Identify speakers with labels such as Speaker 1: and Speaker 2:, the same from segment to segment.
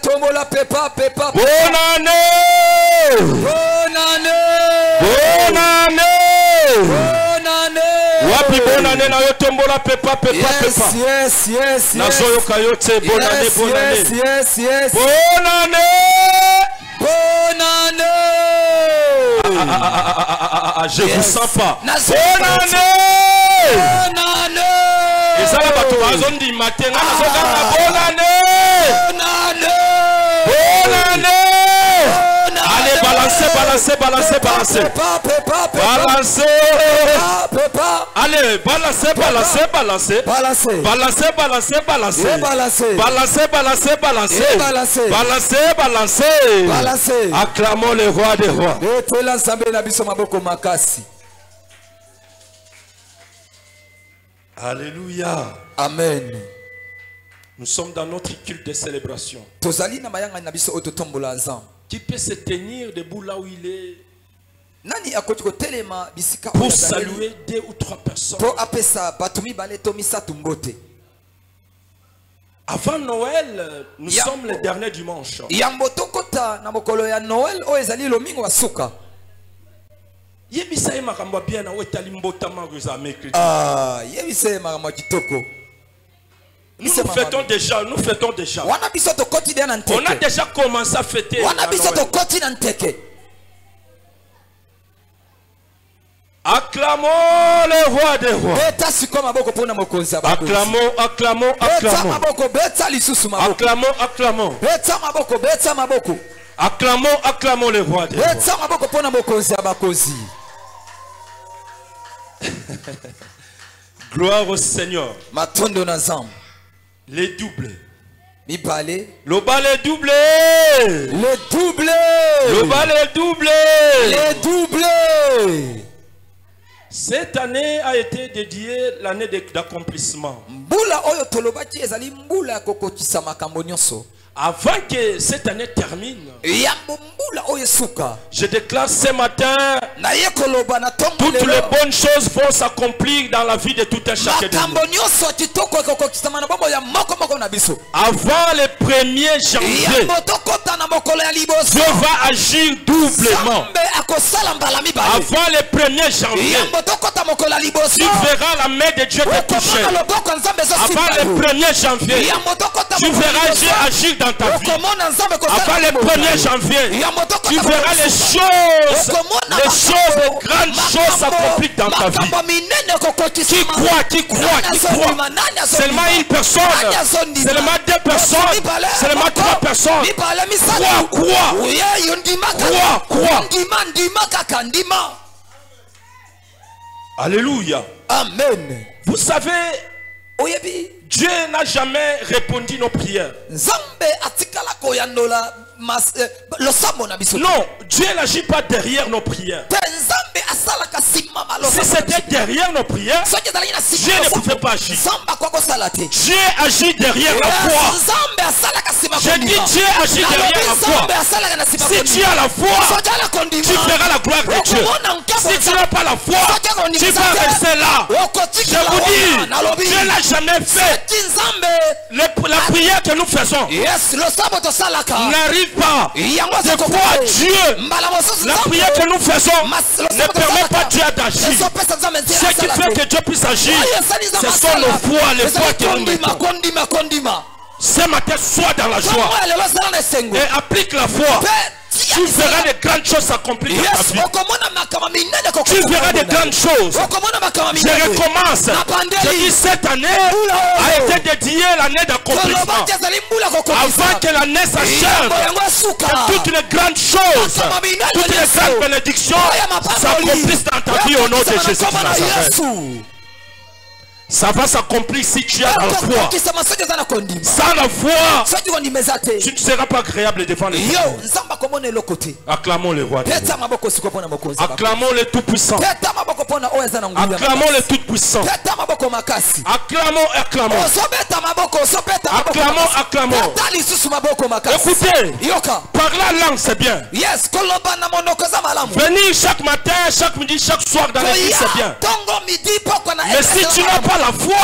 Speaker 1: tombola pepa pepa.
Speaker 2: Bonne année.
Speaker 1: Bonne année.
Speaker 2: Bonne année.
Speaker 1: Bonne année.
Speaker 2: Wapi bonne année na yo tombola pepa pepa pepa.
Speaker 1: Yes, yes, yes.
Speaker 2: Nazoyo kayote bonne année, bonne année.
Speaker 1: Yes, yes.
Speaker 2: Bonne année.
Speaker 1: Bonne année.
Speaker 2: Je vous sens pas.
Speaker 1: Bonne
Speaker 2: année.
Speaker 1: Bonne année.
Speaker 2: Et ça là bato bazondi matin na bonne année.
Speaker 1: Bonne année.
Speaker 2: Bonne année. Allez, balancez, balancez, balancez, balancez. Balancez. Allez, balancez, balancez, balancez. Balancez, balancez, balancez. Balancez, balancez, balancez. Balancez, balancez. Acclamons le roi des rois. Alléluia.
Speaker 1: Amen.
Speaker 2: Nous sommes dans notre culte de célébration. Qui peut se tenir debout là où il est pour saluer 2 ou 3 personnes. Avant Noël, nous sommes le dernier dimanche. Nous fêtons déjà, nous fêtons déjà. On a déjà commencé à fêter. Acclamons le roi des rois. Acclamons, acclamons, acclamons. Acclamons, acclamons. Acclamons, acclamons le roi des rois. Gloire au Seigneur. Les doublés. Le balai doublé.
Speaker 1: Le doublé.
Speaker 2: Le balai doublé.
Speaker 1: Les doublés.
Speaker 2: Cette année a été dédiée l'année d'accomplissement. Avant que cette année termine, je déclare ce matin, toutes les bonnes choses vont s'accomplir dans la vie de tout un chacun de nous. Avant le 1er janvier, Dieu va agir doublement. Avant le 1er janvier, tu verras la main de Dieu te toucher. Avant le 1er janvier, tu verras Dieu agir dans ta vie. Avant le 1er janvier, tu verras les grandes choses s'accomplir dans ta vie. Qui croit, qui croit, qui croit. Seulement une personne, seulement 2 personnes, seulement 3 personnes. Crois. Alléluia.
Speaker 1: Amen.
Speaker 2: Vous savez, Dieu n'a jamais répondu nos prières. Non, Dieu n'agit pas derrière nos prières. Si c'était derrière nos prières, Dieu ne pouvait pas agir. Dieu agit derrière la foi. Je dis Dieu agit derrière la foi. Si tu as la foi, tu verras la gloire de Dieu. Si tu n'as pas la foi, tu vas rester là. Je vous dis, Dieu n'a jamais fait. La prière que nous faisons n'arrive pas. Je crois à Dieu. La prière que nous faisons ne permet pas Dieu d'agir. Ce qui fait que Dieu puisse agir, ce sont nos foi, les foi que nous mettons. Ce matin, sois dans la joie et applique la foi. Tu verras des grandes choses s'accomplir dans ta vie. Tu verras des grandes choses. Je recommence. Je dis cette année a été dédiée l'année d'accomplissement. Avant que l'année s'achève, que toutes les grandes choses, toutes les grandes bénédictions s'accomplissent dans ta vie au nom de Jésus de Nazareth. Ça va s'accomplir si tu as la foi. Sans la foi, tu ne seras pas agréable devant les gens. Acclamons le roi. Acclamons le tout-puissant. Acclamons le tout-puissant. Acclamons, acclamons. Acclamons, acclamons. Écoutez, parler la langue c'est bien. Venir chaque matin, chaque midi, chaque soir dans l'église c'est bien. Mais si tu n'as pas la foi,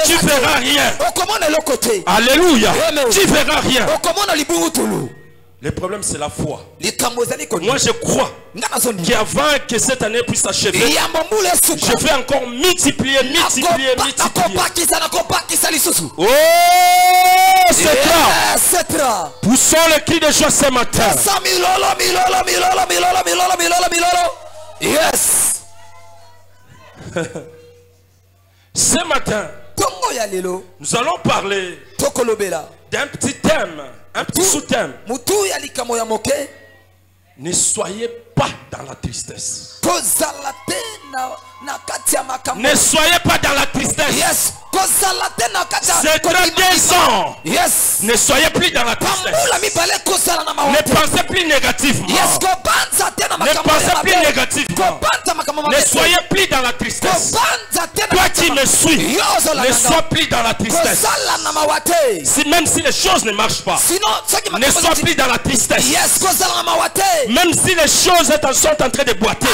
Speaker 2: tu verras rien. Alléluia. Tu verras rien. Le problème, c'est la foi. Moi, je crois qu'avant que cette année puisse s'achever, je vais encore multiplier. Oh, c'est là. Poussons le cri de joie ce matin.
Speaker 1: Yes.
Speaker 2: Ce matin, nous allons parler d'un petit thème, un petit sous-thème. Ne soyez pas dans la tristesse. Ne soyez pas dans la tristesse.
Speaker 1: Yes.
Speaker 2: C'est très décent.
Speaker 1: Yes.
Speaker 2: Ne soyez plus dans la tristesse. Ne pensez plus négativement.
Speaker 1: Yes.
Speaker 2: Ne pensez plus négativement. Ne soyez plus dans la tristesse. Toi qui me suis, ne sois plus dans la tristesse. Même si les choses ne marchent pas, ne sois plus dans la tristesse. Même si les choses sont en train de boiter,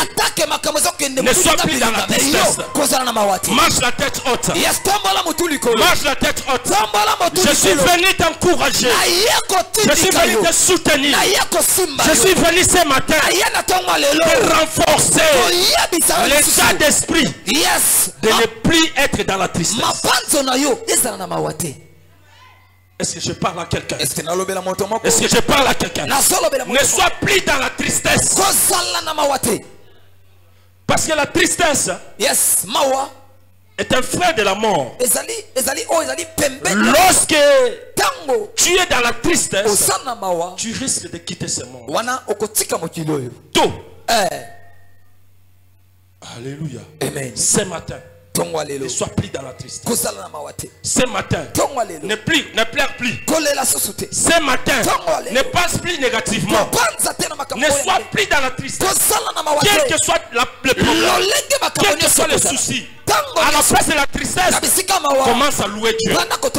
Speaker 2: ne sois plus dans la tristesse. Marche la tête haute. Marche la tête haute. Je suis venu t'encourager. Je suis venu te soutenir. Je suis venu ce matin te renforcer l'état d'esprit de ne plus être dans la tristesse. Est-ce que je parle à quelqu'un? Est-ce que je parle à quelqu'un? Ne sois plus dans la tristesse. Parce que la tristesse est un frère de la mort. Lorsque tu es dans la tristesse, tu risques de quitter ce monde. Tout. Alléluia.
Speaker 1: Amen.
Speaker 2: Ce matin, ne sois plus dans la tristesse. Ce matin, ne pleure plus. Ce matin, ne pense plus négativement. Ne sois plus dans la tristesse. Quel que soit le problème, quel que soit le souci, à la place de la tristesse, commence à louer Dieu.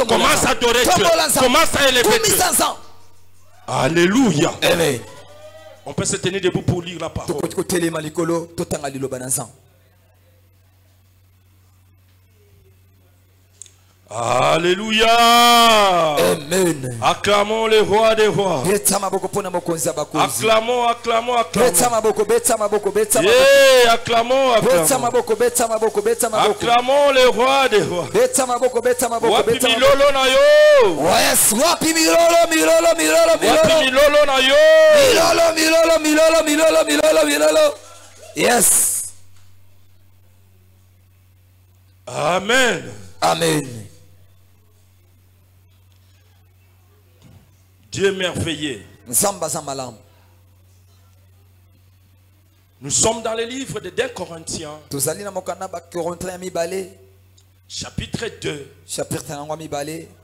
Speaker 2: Commence à adorer Dieu. Commence à élever Dieu. Alléluia.
Speaker 1: Amen.
Speaker 2: On peut se tenir debout pour lire la parole. Alléluia.
Speaker 1: Amen.
Speaker 2: Acclamons le roi des rois. Acclamons, acclamons, acclamons. Yeah, acclamons, acclamons. Acclamons le roi des rois. Wapi milolo na yo.
Speaker 1: Yes, wapi milolo.
Speaker 2: Wapi milolo na yo.
Speaker 1: Milolo. Yes.
Speaker 2: Amen.
Speaker 1: Amen.
Speaker 2: Dieu merveilleux. Nous sommes dans le livre de 2 Corinthiens. Chapitre 2.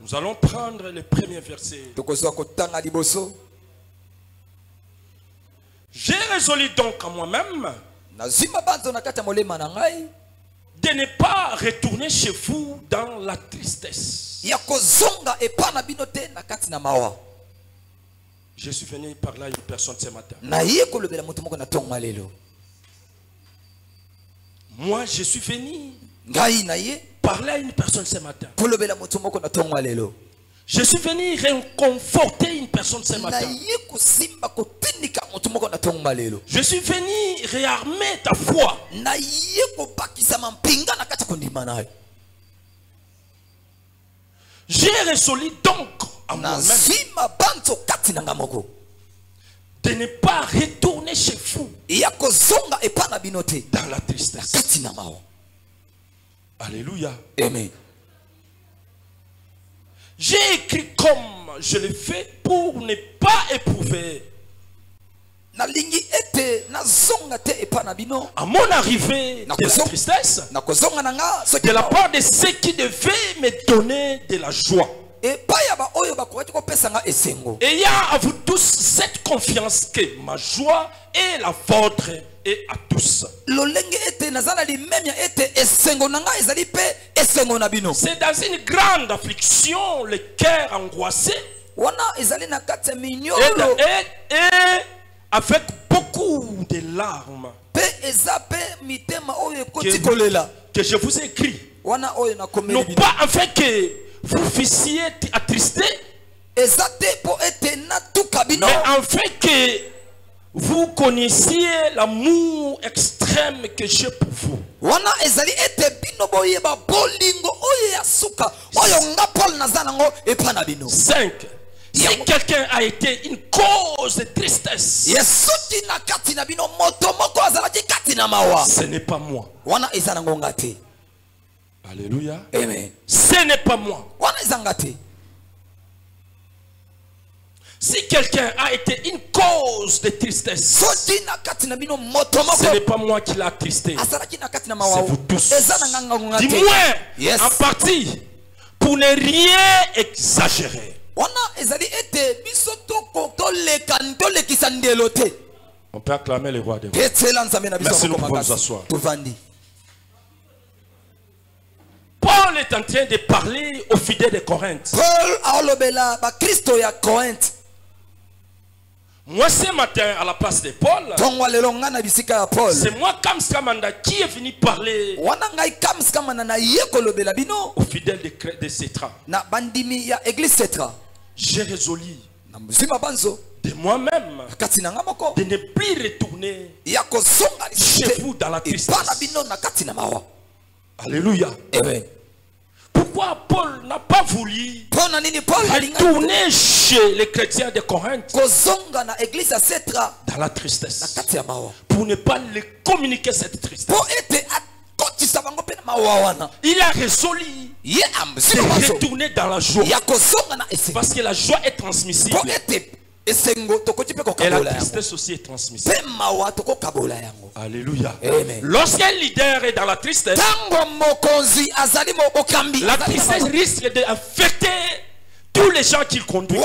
Speaker 2: Nous allons prendre le premier verset. J'ai résolu donc à moi-même de ne pas retourner chez vous dans la tristesse. Je suis venu parler à une personne ce matin. Moi, je suis venu parler à une personne ce matin. Je suis venu réconforter une personne ce matin. Je suis venu réarmer ta foi. J'ai résolu donc à moi-même de ne pas retourner chez vous dans la tristesse. Alléluia.
Speaker 1: Amen.
Speaker 2: J'ai écrit comme je le fais pour ne pas éprouver. À mon arrivée de la tristesse, de la part de ceux qui devaient me donner de la joie. Ayant à vous tous cette confiance que ma joie est la vôtre et à tous. C'est dans une grande affliction, le cœur angoissé, et avec beaucoup de larmes que je vous ai écrit. Non pas afin que vous fussiez attristés, mais afin que vous connaissiez l'amour extrême que j'ai pour vous. 5. Si quelqu'un a été une cause de tristesse, ce n'est pas moi. Alléluia.
Speaker 1: Amen.
Speaker 2: Ce n'est pas moi. Si quelqu'un a été une cause de tristesse, ce n'est pas moi qui l'ai attristé. C'est vous tous. Du moins, en partie, pour ne rien exagérer. On peut acclamer le roi des rois. Merci, nous pouvons nous asseoir. Paul est en train de parler aux fidèles de Corinthe. Moi ce matin à la place de Paul, c'est moi Kamskamanda qui est venu parler aux fidèles de Cetra. J'ai résolu de moi-même de ne plus retourner chez vous dans la tristesse. Alléluia.
Speaker 1: Amen.
Speaker 2: Pourquoi Paul n'a pas voulu retourner chez les chrétiens de Corinthe dans la tristesse pour ne pas les communiquer cette tristesse? Il a résolu de retourner dans la joie parce que la joie est transmissible et la tristesse aussi est transmissible. Alléluia. Lorsqu'un leader est dans la tristesse, la tristesse risque d'affecter tous les gens qu'il conduit. Et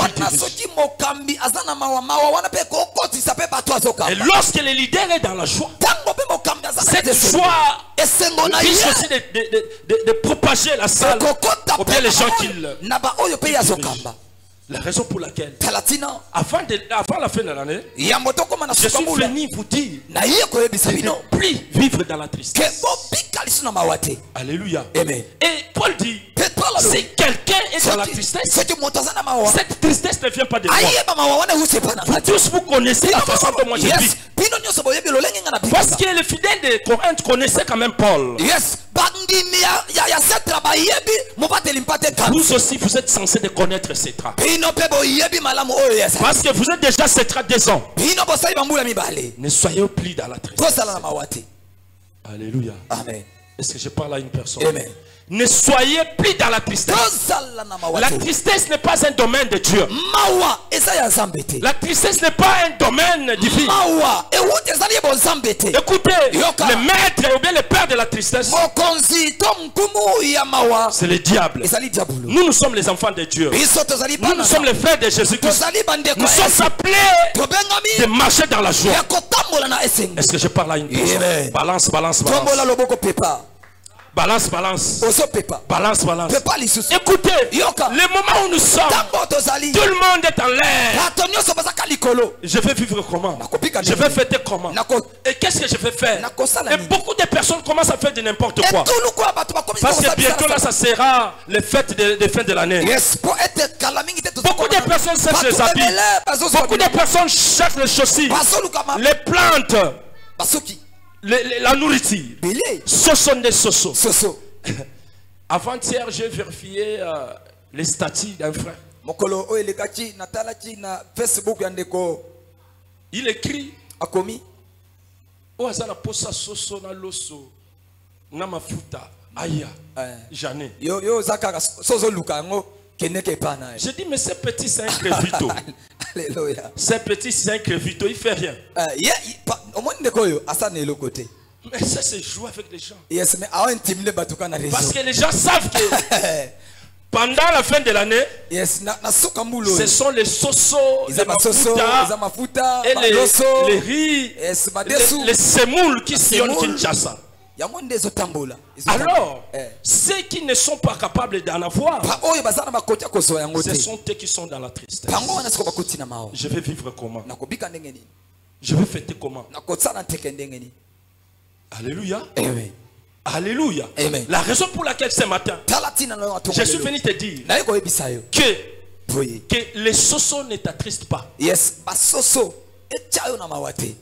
Speaker 2: lorsque le leader est dans la joie, cette joie risque aussi de propager la salle ou bien les gens qu'il dirige. La raison pour laquelle, avant la fin de l'année, je suis venu vous dire de ne plus vivre dans la tristesse. Alléluia.
Speaker 1: Amen.
Speaker 2: Et Paul dit, si quelqu'un est dans la tristesse, cette tristesse ne vient pas de moi. Vous tous vous connaissez la façon dont moi je vis. Parce que les fidèles de Corinthe connaissaient quand même Paul. Vous aussi vous êtes censés de connaître Cetra. Parce que vous êtes déjà Cetra 2 ans. Ne soyez plus dans la tristesse. Alléluia.
Speaker 1: Amen.
Speaker 2: Est-ce que je parle à une personne?
Speaker 1: Amen.
Speaker 2: Ne soyez plus dans la tristesse. La tristesse n'est pas un domaine de Dieu. La tristesse n'est pas un domaine divin. Écoutez, le maître ou bien le père de la tristesse, c'est le diable. Nous sommes les enfants de Dieu. Nous sommes les frères de Jésus-Christ. Nous sommes appelés de marcher dans la joie. Est-ce que je parle à une personne? Balance, balance, balance. Balance, balance. Balance, balance. Écoutez, le moment où nous sommes, tout le monde est en l'air. Je vais vivre comment? Je vais fêter comment? Et qu'est-ce que je vais faire? Et beaucoup de personnes commencent à faire de n'importe quoi. Parce que bientôt là, ça sera les fêtes de fin de l'année. Beaucoup de personnes cherchent les habits. Beaucoup de personnes cherchent les chaussures, les plantes, la nourriture. Ce sont des sosos. Avant-hier, j'ai vérifié les statuts d'un frère. Il écrit Jané. J'ai dit, mais ce petit c'est un crévito. Ce petit c'est un crévito, il fait rien. Mais ça se joue avec les gens. Parce que les gens savent que pendant la fin de l'année, ce sont les sosos, les mafuta, et les riz, les semoules qui sillonnent Kinshasa. Alors, ceux qui ne sont pas capables d'en avoir, ce sont eux qui sont dans la tristesse. Je vais vivre comment? Je vais fêter comment? Alléluia. Alléluia.
Speaker 1: Amen.
Speaker 2: La raison pour laquelle ce matin, je suis venu te dire que les sosos ne t'attristent pas.
Speaker 1: Yes.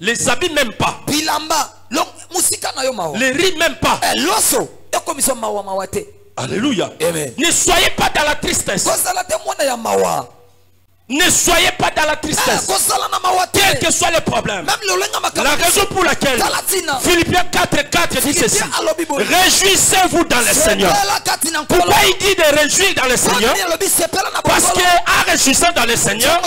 Speaker 2: Les habits même pas. Les riz même pas. Alléluia.
Speaker 1: Amen.
Speaker 2: Ne soyez pas dans la tristesse. Ne soyez pas dans la tristesse. Quel que soit le problème. La raison pour laquelle Philippiens 4:4 dit ceci. Réjouissez-vous dans le Seigneur. Pourquoi il dit de réjouir dans le Seigneur? Parce qu'en réjouissant dans le Seigneur,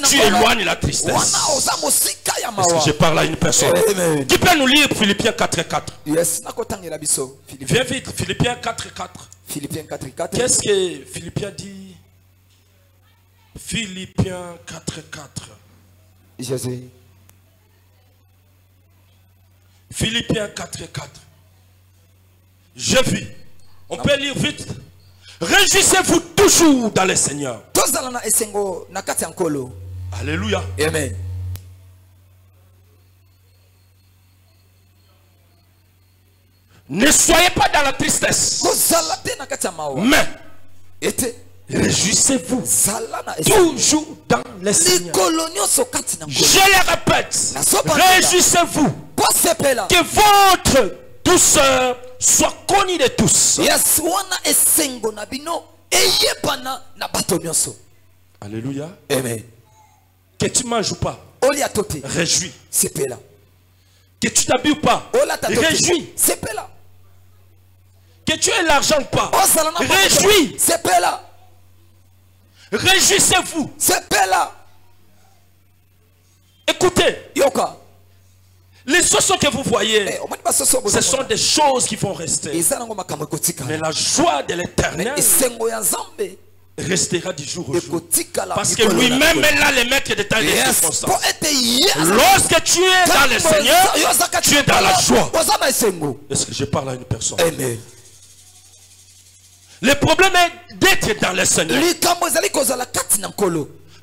Speaker 2: tu éloignes la tristesse. Est-ce que je parle à une personne?
Speaker 1: Amen.
Speaker 2: Qui peut nous lire Philippiens 4:4?
Speaker 1: Yes.
Speaker 2: Viens vite, Philippiens 4:4.
Speaker 1: Philippiens 4:4.
Speaker 2: Qu'est-ce que Philippiens dit? Philippiens 4:4.
Speaker 1: Jésus.
Speaker 2: Philippiens 4:4. Je vis. On peut lire vite. Réjouissez-vous toujours dans le Seigneur. Alléluia.
Speaker 1: Amen.
Speaker 2: Ne soyez pas dans la tristesse. Mais réjouissez-vous toujours dans le Seigneur. Je le répète. Réjouissez-vous. Que votre douceur soit connue de tous. Alléluia.
Speaker 1: Amen.
Speaker 2: Que tu ne manges pas. Réjouis. Que tu t'habilles pas. Réjouis. Que tu aies l'argent ou pas. Réjouis. Réjouissez-vous. Écoutez. Les sosos que vous voyez, ce sont des choses qui vont rester. Mais la joie de l'Éternel restera du jour au jour. Parce que lui-même est là le maître de temps et des circonstances. Lorsque tu es dans le Seigneur, tu es dans la joie. Est-ce que je parle à une personne?
Speaker 1: Amen.
Speaker 2: Le problème est d'être dans le Seigneur.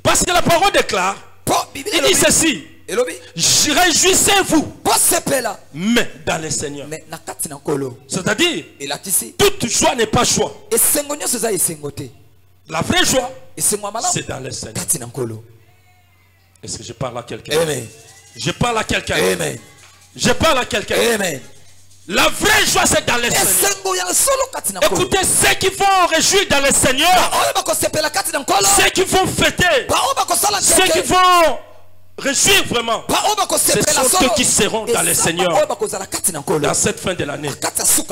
Speaker 2: Parce que la parole déclare, il dit ceci. Réjouissez-vous, mais dans le Seigneur. C'est-à-dire, toute joie n'est pas joie. La vraie joie, c'est dans le Seigneur. Est-ce que je parle à quelqu'un? Je parle à quelqu'un. Je parle à quelqu'un. La vraie joie, c'est dans le Seigneur. Écoutez, ceux qui vont réjouir dans le Seigneur, ceux qui vont fêter, ceux qui vont réjouir vraiment, ce sont ceux qui seront dans le Seigneur dans cette fin de l'année.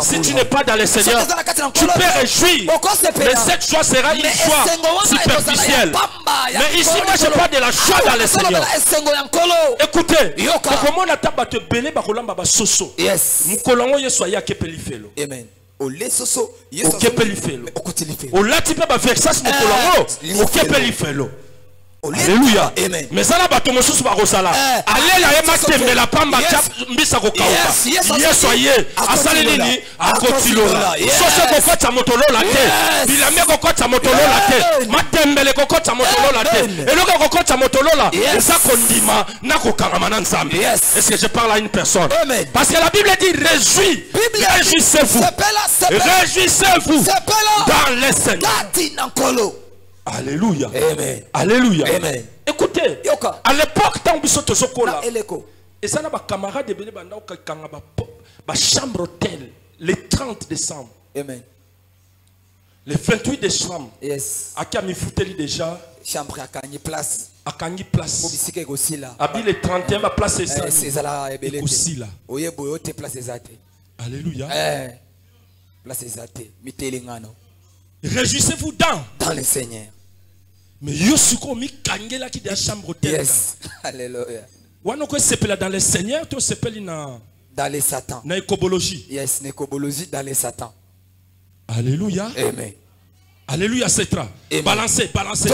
Speaker 2: Si tu n'es pas dans le Seigneur, tu peux réjouir, mais cette joie sera une joie superficielle. Mais ici, moi, je parle de la joie dans le Seigneur. Écoutez, comment on a tabaté belé bakolamba basoso. Mukolongo yesoya kepelifelo.
Speaker 1: Amen.
Speaker 2: Okepelifelo. Olatipe ba vexas mukolongo okepelifelo. Alléluia. Mais ça là bato mosusu ba kosala. Alela ye matembela pamba mbisa ko kauka. Yesoye asali nini akotilola. Soso kokota motolola te. Bilame kokota motolola te. Matembele kokota motolola te. Eloko kokota motolola. Ça kondima na kokangama na nzambe. Est-ce que je parle à une personne? Parce que la Bible dit réjouis. Réjouissez-vous. Réjouissez-vous dans le Seigneur. Alléluia.
Speaker 1: Amen.
Speaker 2: Alléluia.
Speaker 1: Amen.
Speaker 2: Écoutez, à l'époque, tant que Sokola, et ça n'a pas camarade de Béné Banda ba chambre hôtel le 30 décembre.
Speaker 1: Amen.
Speaker 2: Le 28 décembre.
Speaker 1: Yes.
Speaker 2: À Kami Fouteli déjà.
Speaker 1: Chambre à Kanye place.
Speaker 2: À Kanye place.
Speaker 1: Aussi là.
Speaker 2: Abi le 31 ma place est ça.
Speaker 1: C'est là
Speaker 2: aussi là.
Speaker 1: Oye boyote place ezate.
Speaker 2: Alléluia.
Speaker 1: Place ezate. Mitelingano.
Speaker 2: Réjouissez-vous dans
Speaker 1: le Seigneur.
Speaker 2: Mais yosuko mi kangela ki de chambre hôtel.
Speaker 1: Yes. Alléluia.
Speaker 2: Wanoko sepela dans le Seigneur, to sepeli na
Speaker 1: dans les Satan.
Speaker 2: Na écobologie.
Speaker 1: Yes, l'écobologie dans les Satan.
Speaker 2: Alléluia.
Speaker 1: Amen.
Speaker 2: Alléluia, c'est ça. Balancez, balancez.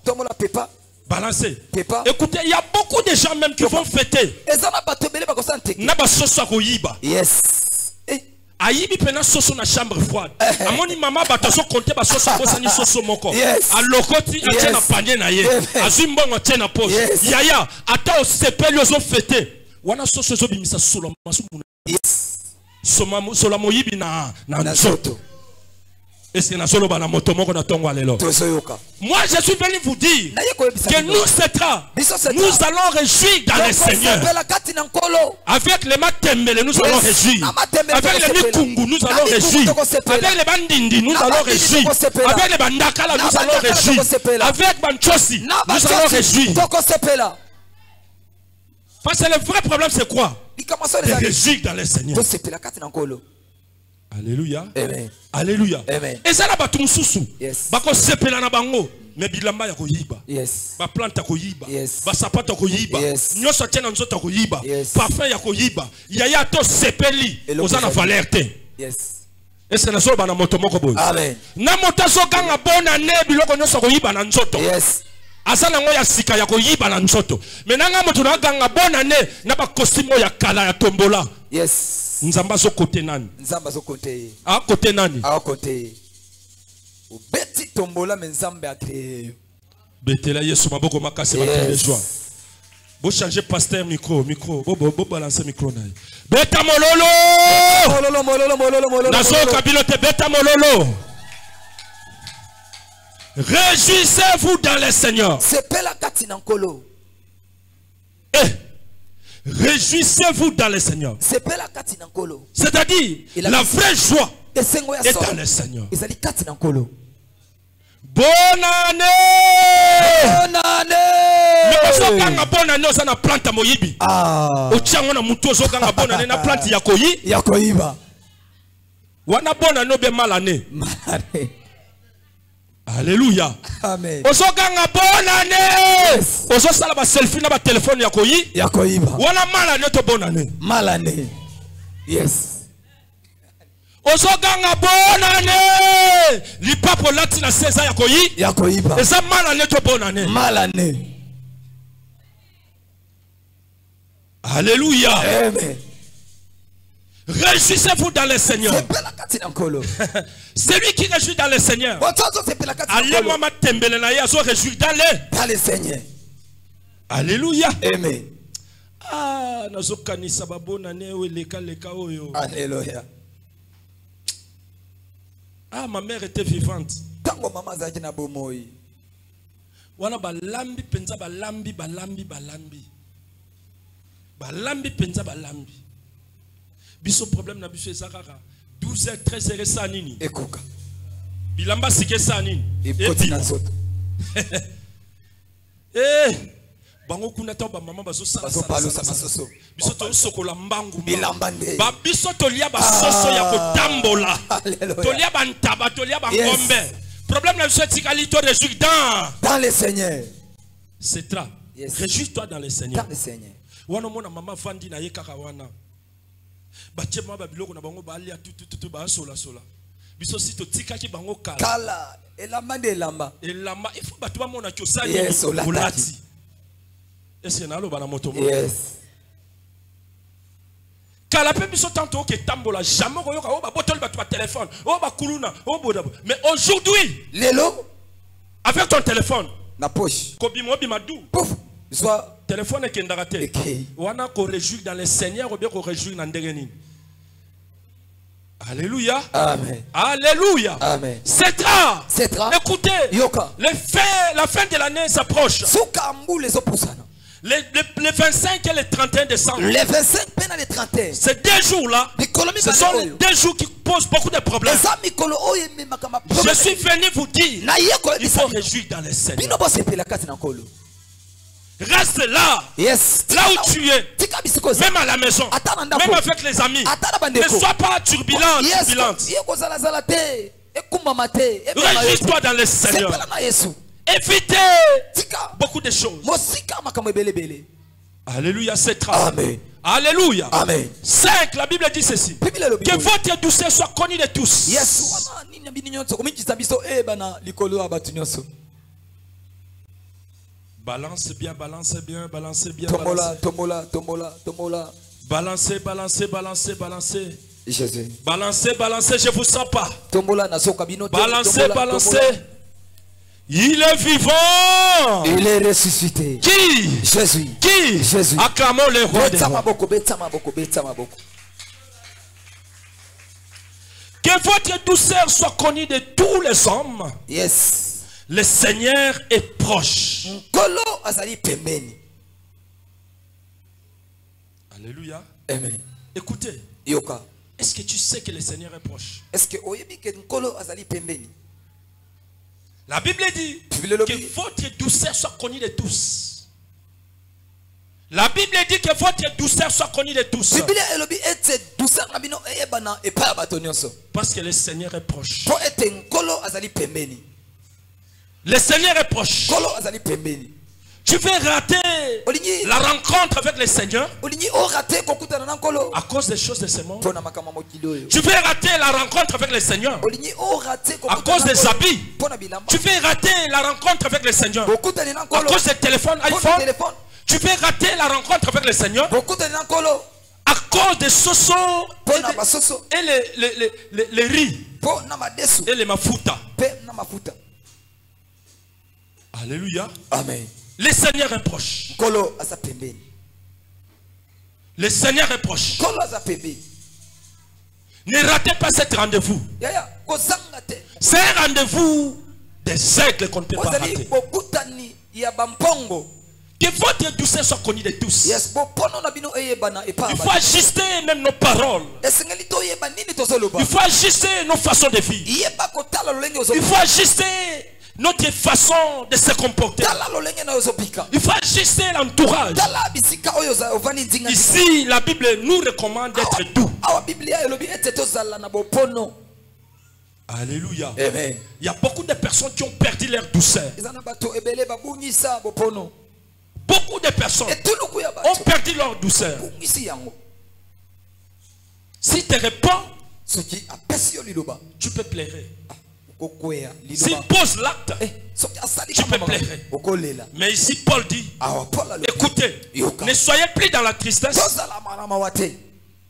Speaker 1: Tomola pepa.
Speaker 2: Balancez.
Speaker 1: Pepa.
Speaker 2: Écoutez, il y a beaucoup de gens même qui vont fêter.
Speaker 1: Yes.
Speaker 2: Ayibi pena soso na chambre froide. Amoni mama bataso compter ba soso bosa ni soso moko. Alokoti atena panye na ye. Azimbongo atena poche. Yaya ata o sepeli ozo fêter. Wana soso zo bimisa solo masu. sola moyibi na nzoto. Et c'est na solo bana moto moko na tongo alelo. Moi je suis venu vous dire que nous nous allons réjouir dans le Seigneur. Avec les matembele nous allons réjouir. Avec les mikungu nous allons réjouir. Avec les bandindi nous allons réjouir. Avec les bandakala nous allons réjouir. Avec banchosi nous allons réjouir. Parce que le vrai problème c'est quoi? De réjouir dans le Seigneur. Alléluia.
Speaker 1: Amen.
Speaker 2: Alléluia.
Speaker 1: Amen.
Speaker 2: Et ça là batu mususu.
Speaker 1: Yes.
Speaker 2: Bako sepela na bango. Mais bilamba ya koyiba.
Speaker 1: Yes.
Speaker 2: Ba planta koyiba.
Speaker 1: Yes.
Speaker 2: Ba sapata koyiba.
Speaker 1: Yes.
Speaker 2: Nyoso tena nzoto koyiba.
Speaker 1: Yes.
Speaker 2: Parfum ya koyiba. Yaya to sepeli. Ozana valeur te.
Speaker 1: Yes.
Speaker 2: Et c'est na solo bana moto moko boy.
Speaker 1: Amen.
Speaker 2: Na moto so ganga bona ne biloko nyoso koyiba na nzoto.
Speaker 1: Yes.
Speaker 2: Asala ngo ya sika ya koyiba na nzoto. Menanga moto na ganga bona ne na ba costume ya kala ya tombola.
Speaker 1: Yes.
Speaker 2: Nzamba so kote nani?
Speaker 1: Nzamba so kote.
Speaker 2: Ah kote nani?
Speaker 1: Ah kote. Ubeti tombola men nzamba akre.
Speaker 2: Betela Yesu maboko makase bakende joie. Bo changer pasteur micro. Bo balancer micro naï. Beta mololo. Mololo. Nazo kabilo te beta mololo. Réjouissez-vous dans le Seigneur.
Speaker 1: C'est pela katina nkolo.
Speaker 2: Réjouissez-vous dans le Seigneur. C'est-à-dire, la vraie joie est dans le Seigneur. Bonne année!
Speaker 1: Bonne année!
Speaker 2: Mais si on a bonne année, on a plante à Moyibi. Au tient, on a mouton, on a bonne année, on a plante Yakoyi.
Speaker 1: Yakoyiba.
Speaker 2: On a bonne année, on a mal année. Alléluia.
Speaker 1: Amen.
Speaker 2: Osoganga bonne année. Ososala ba selfie na ba téléphone yakoyi.
Speaker 1: Yakoyiba.
Speaker 2: Wana mal année to bonne année.
Speaker 1: Mal année. Yes.
Speaker 2: Osoganga bonne année. Li papo lati na 16 ans yakoyi.
Speaker 1: Yakoyiba.
Speaker 2: Eza mal année to bonne année.
Speaker 1: Mal année.
Speaker 2: Alléluia.
Speaker 1: Amen.
Speaker 2: Réjouissez-vous dans le Seigneur. C'est lui qui réjouit dans le Seigneur. Allez-moi ma tembele na yazo réjouir dans
Speaker 1: le Seigneur.
Speaker 2: Alléluia.
Speaker 1: Amen.
Speaker 2: Ah, nazo kanisa babona newe leka oyo.
Speaker 1: Alléluia.
Speaker 2: Ah, ma mère était vivante.
Speaker 1: Tango mama zaki na bomoi.
Speaker 2: Wana balambi penza balambi. Balambi penza balambi. Biso problème na biso ezakaka 12h 13h sa nini
Speaker 1: ekoka
Speaker 2: bilamba sike sa nini
Speaker 1: epotina soto
Speaker 2: bango kuna ta ba mama bazo sala
Speaker 1: masoso
Speaker 2: biso to sokola mbangu
Speaker 1: bilamba nde
Speaker 2: ba biso to lia ba soso ya kotambola to lia ba ntaba to lia ba ngombe problème na biso etikali to réjouir dans
Speaker 1: le Seigneur.
Speaker 2: C'est ça. Réjouis-toi dans le Seigneur.
Speaker 1: Dans le Seigneur.
Speaker 2: Wana mona mama fandi na yekaka wana. Bachema ba biloko na bango ba alia tout ba sola. Biso si to tika ki bango kala.
Speaker 1: Kala elamba de elamba.
Speaker 2: Elamba il faut batu ba mona kyosali
Speaker 1: olati.
Speaker 2: Est-ce que nalo bana moto mo?
Speaker 1: Yes.
Speaker 2: Kala pe biso tanto ke tambola jamais ko yoka o ba botol batu ba téléphone, o ba kuluna, o boda. Mais aujourd'hui,
Speaker 1: lelo
Speaker 2: avec ton téléphone
Speaker 1: na poche.
Speaker 2: Ko bimo bimadu.
Speaker 1: Pouf. Soit
Speaker 2: téléphone est kendagate. Wana ko réjouir dans le Seigneur ou bien ko réjouir dans ndengeni. Alléluia.
Speaker 1: Amen.
Speaker 2: Alléluia.
Speaker 1: Amen.
Speaker 2: C'est rare. Écoutez.
Speaker 1: Yoka.
Speaker 2: La fin de l'année s'approche. Les 25 et les 31 décembre.
Speaker 1: Les 25 et les 31.
Speaker 2: Ces deux jours-là, ce sont les deux jours qui posent beaucoup de problèmes. Je suis venu vous dire, il faut réjouir dans les Seigneur. Reste là, là où tu es, même à la maison, même avec les amis. Ne sois pas turbulent, turbulente. Réjouis-toi dans le Seigneur. Évitez beaucoup de choses. Alléluia, c'est très.
Speaker 1: Amen.
Speaker 2: Alléluia.
Speaker 1: Amen.
Speaker 2: 5, la Bible dit ceci. Que votre douceur soit connue de tous. Balance bien, balance bien, balance bien.
Speaker 1: Tombola.
Speaker 2: Balancez.
Speaker 1: Jésus.
Speaker 2: Balancez, je vous sens pas. Balancez. Il est vivant.
Speaker 1: Il est ressuscité.
Speaker 2: Qui?
Speaker 1: Jésus.
Speaker 2: Qui?
Speaker 1: Jésus.
Speaker 2: Acclamons le roi des rois. Que votre douceur soit connue de tous les hommes.
Speaker 1: Yes.
Speaker 2: Le Seigneur est proche.
Speaker 1: Nkolo azali pembeni.
Speaker 2: Alléluia.
Speaker 1: Amen.
Speaker 2: Écoutez.
Speaker 1: Yoka.
Speaker 2: Est-ce que tu sais que le Seigneur est proche?
Speaker 1: Est-ce que oyebi ke nkolo azali pembeni?
Speaker 2: La Bible dit que votre douceur soit connue de tous. La Bible dit que votre douceur soit connue de tous. Parce que le Seigneur est proche. Le Seigneur est proche. Tu veux rater la rencontre avec le Seigneur à cause des choses de ce monde. Tu veux rater la rencontre avec le Seigneur à cause des habits. Tu veux rater la rencontre avec le Seigneur à cause des téléphones iPhone. Tu veux rater la rencontre avec le Seigneur à cause des sosos et les riz et les mafuta. Alléluia.
Speaker 1: Amen.
Speaker 2: Le Seigneur est proche. Le Seigneur est proche. Ne ratez pas cet rendez-vous. C'est un rendez-vous des aigles qu'on ne peut pas rater. Que votre douceur soit connue de tous. Il faut ajuster même nos paroles. Il faut ajuster nos façons de vivre. Il faut ajuster notre façon de se comporter. Il faut ajuster l'entourage. Ici, la Bible nous recommande d'être doux. Alléluia.
Speaker 1: Amen.
Speaker 2: Il y a beaucoup de personnes qui ont perdu leur douceur. Beaucoup de personnes ont perdu leur douceur. Si tu réponds, tu peux pleurer. S'il pose l'acte, tu peux pleurer. Mais ici Paul dit, écoutez, ne soyez plus dans la tristesse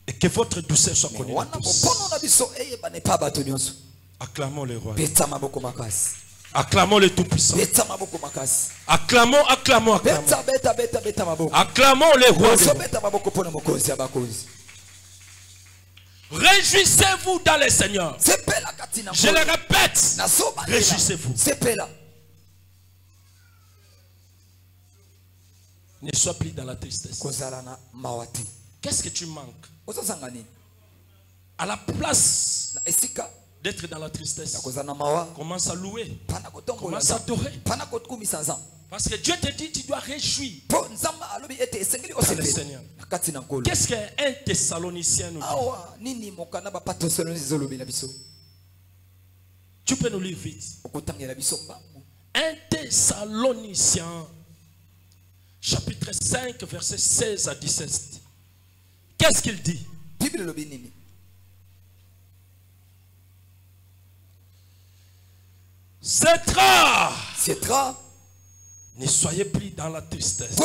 Speaker 2: et que votre douceur soit connue de tous. Acclamons le roi. Acclamons le Tout-Puissant. Acclamons, acclamons, acclamons. Acclamons le roi. Réjouissez-vous dans le Seigneur. Je le répète. Réjouissez-vous. Ne sois plus dans la tristesse. Qu'est-ce que tu manques? À la place d'être dans la tristesse, commence à louer, commence à adorer. Parce que Dieu te dit, tu dois réjouir dans le Seigneur. Qu'est-ce qu'un Thessalonicien nous dit? Tu peux nous lire vite. Un Thessalonicien, chapitre 5, verset 16 à 17. Qu'est-ce qu'il dit? C'est rare. Ne soyez plus dans la tristesse.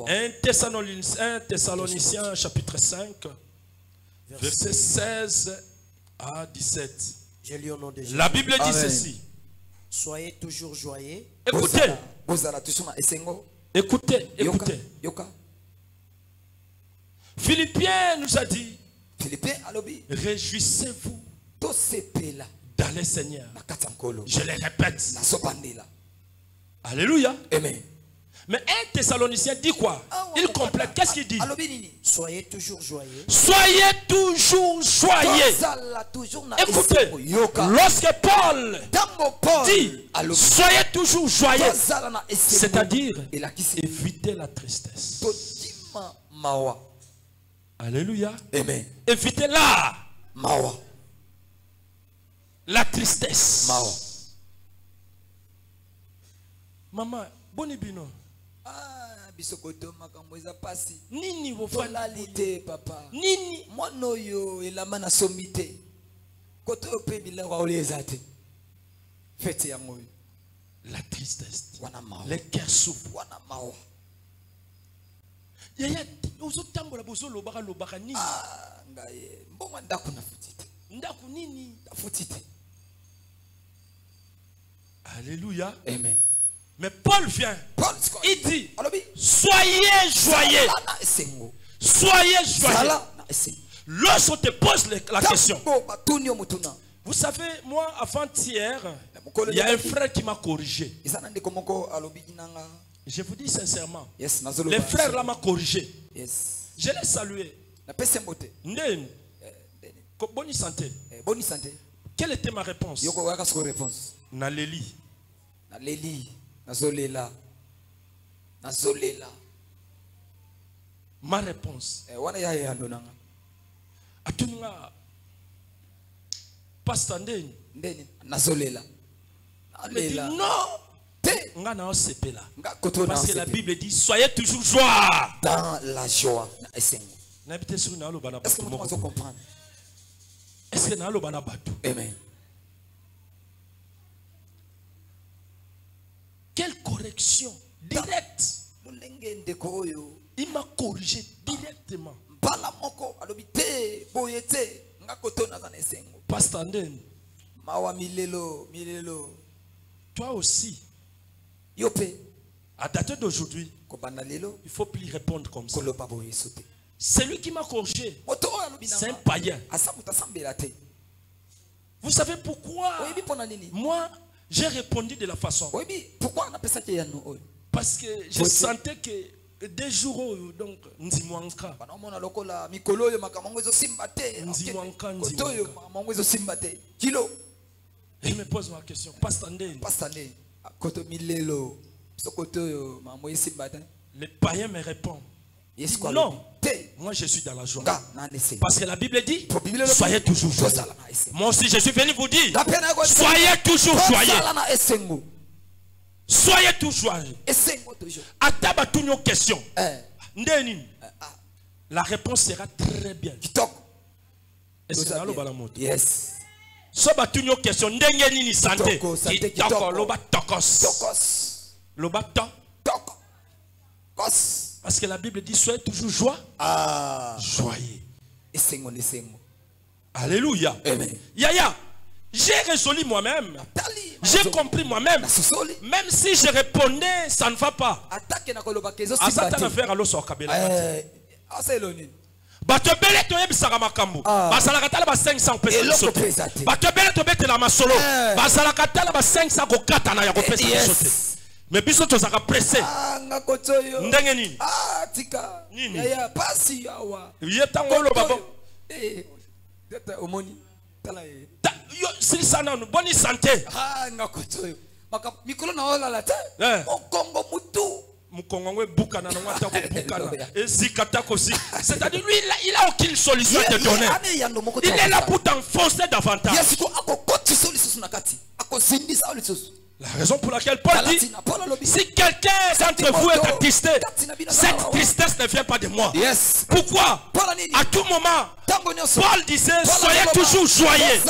Speaker 2: Un Thessaloniciens chapitre 5 verset 16 à 17. La Bible dit ceci.
Speaker 3: Soyez toujours joyeux.
Speaker 2: Écoutez. Écoutez. Philippiens nous a dit, réjouissez-vous dans le Seigneur. Je le répète. Alléluia.
Speaker 1: Amen.
Speaker 2: Mais un Thessalonicien dit quoi? Il complète. Qu'est-ce qu'il dit?
Speaker 3: Soyez toujours joyeux.
Speaker 2: Soyez toujours joyeux. Écoutez, lorsque Paul dit soyez toujours joyeux, c'est-à-dire évitez la tristesse. Alléluia.
Speaker 1: Amen.
Speaker 2: Évitez la tristesse. Maman, boni bino. Nini
Speaker 1: vofalite papa.
Speaker 2: Nini
Speaker 1: monoyo elamana somite. Koto pe bilangwa olezate. Fete ya moyo.
Speaker 2: La tristesse. Le cœur souffre.
Speaker 1: Wana mawa.
Speaker 2: Yaya uzotambola bozolobaka lobaka nini?
Speaker 1: Ngaye mbongo ndaku nafutite.
Speaker 2: Ndaku nini?
Speaker 1: Nafutite.
Speaker 2: Alléluia.
Speaker 1: Amen.
Speaker 2: Mais Paul vient. Il dit soyez joyeux. Soyez joyeux. Lorsqu'on te pose la question, vous savez, moi, avant-hier, il y a un frère qui m'a corrigé. Je vous dis sincèrement, le frère là m'a corrigé. Je l'ai salué. Bonne santé. Quelle était ma réponse? Naléli. Ma réponse. Pasteur Ndeni. Il dit non. Parce que la Bible dit soyez toujours joie.
Speaker 1: Dans la joie.
Speaker 2: Est-ce que
Speaker 1: vous comprenez?
Speaker 2: Est-ce que nous avons
Speaker 1: Amen.
Speaker 2: Quelle correction directe. Il m'a corrigé directement. Pasteur Ndeni, toi aussi, à date d'aujourd'hui, il ne faut plus répondre comme ça. Celui qui m'a corrigé, c'est un païen. Vous savez pourquoi moi, j'ai répondu de la façon. Parce que je sentais que des jours, donc, Nzimwanka. Et il me pose ma question. Pasteur Ndeni. Le païen me répond. Non, moi je suis dans la joie. Parce que la Bible dit, soyez toujours joyeux. Moi aussi je suis venu vous dire, soyez toujours joyeux. Soyez toujours joyeux. Ataba toutes nos questions. La réponse sera très bien. Est-ce que c'est le balamot? Yes. Soba toutes nos questions. Ndenge nini santé. Kitoko loba tokos. Loba tokos. Parce que la Bible dit soyez toujours joyeux. Alléluia. Amen. Yaya, j'ai résolu moi-même. J'ai compris moi-même. Même si je répondais, ça ne va pas. Batobele toyebisaka makambo basalaka tala ba 500 pesa sote batobele tobetela masolo basalaka tala ba 500 kokata na ya kopesa sote mais biso tozaka pressé ndenge nini
Speaker 1: tika
Speaker 2: nini
Speaker 1: ya pasi yawa
Speaker 2: yetango lo babo
Speaker 1: data omoni tala
Speaker 2: yo silisana no boni santé
Speaker 1: ngakotoyo maka mikolo na ola la te okongo mutu.
Speaker 2: C'est-à-dire lui il a aucune solution à te donner. Il est là pour t'enfoncer davantage. La raison pour laquelle Paul dit, si quelqu'un d'entre vous est attristé, cette tristesse ne vient pas de moi. Pourquoi? À tout moment, Paul disait, soyez toujours joyeux.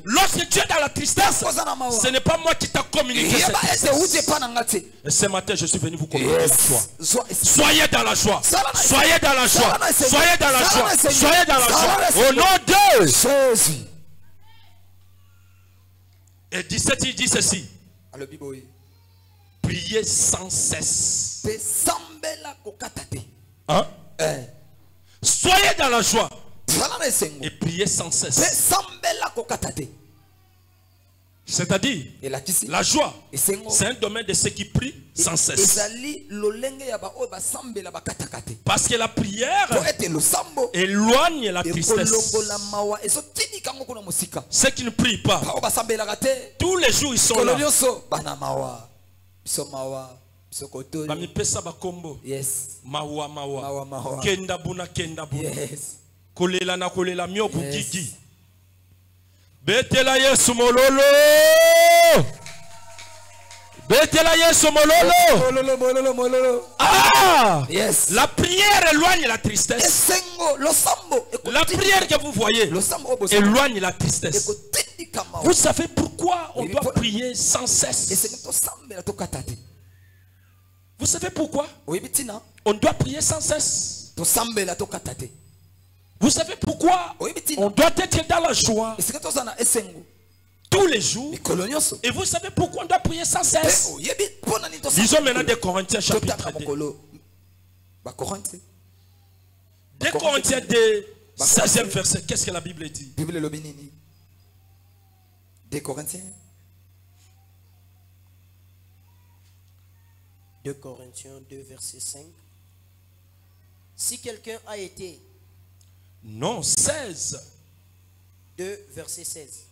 Speaker 2: Lorsque tu es dans la tristesse, ce n'est pas moi qui t'ai communiqué cette tristesse. Et ce matin, je suis venu vous communiquer la joie. Soyez dans la joie. Soyez dans la joie. Soyez dans la joie. Soyez dans la joie. Au nom de Jésus. Et 17, il dit ceci. Priez sans cesse. Hein? Soyez dans la joie. Et priez sans cesse. C'est-à-dire, la joie, c'est un domaine de ceux qui prient sans cesse. Parce que la prière éloigne la tristesse. Ceux qui ne prient pas, tous les jours ils sont là. Bami pesa bakombo. Mawa mawa. Kenda buna. Kolela na kolela mioku gigi. Betela Yesu mololo. Betela Yesu mololo. Ah! Yes. La prière éloigne la tristesse. La prière que vous voyez éloigne la tristesse. Vous savez pourquoi on doit prier sans cesse? Vous savez pourquoi on doit prier sans cesse? Vous savez pourquoi on doit être dans la joie tous les jours? Et vous savez pourquoi on doit prier sans cesse? Lisons maintenant 2 Corinthiens chapitre 2. 2 Corinthiens 2 16e verset, qu'est-ce que la Bible dit?
Speaker 1: Bible lobi nini? 2 Corinthiens.
Speaker 3: 2 Corinthiens 2, verset 5. Si quelqu'un a été...
Speaker 2: Non, 16.
Speaker 3: 2, verset 16.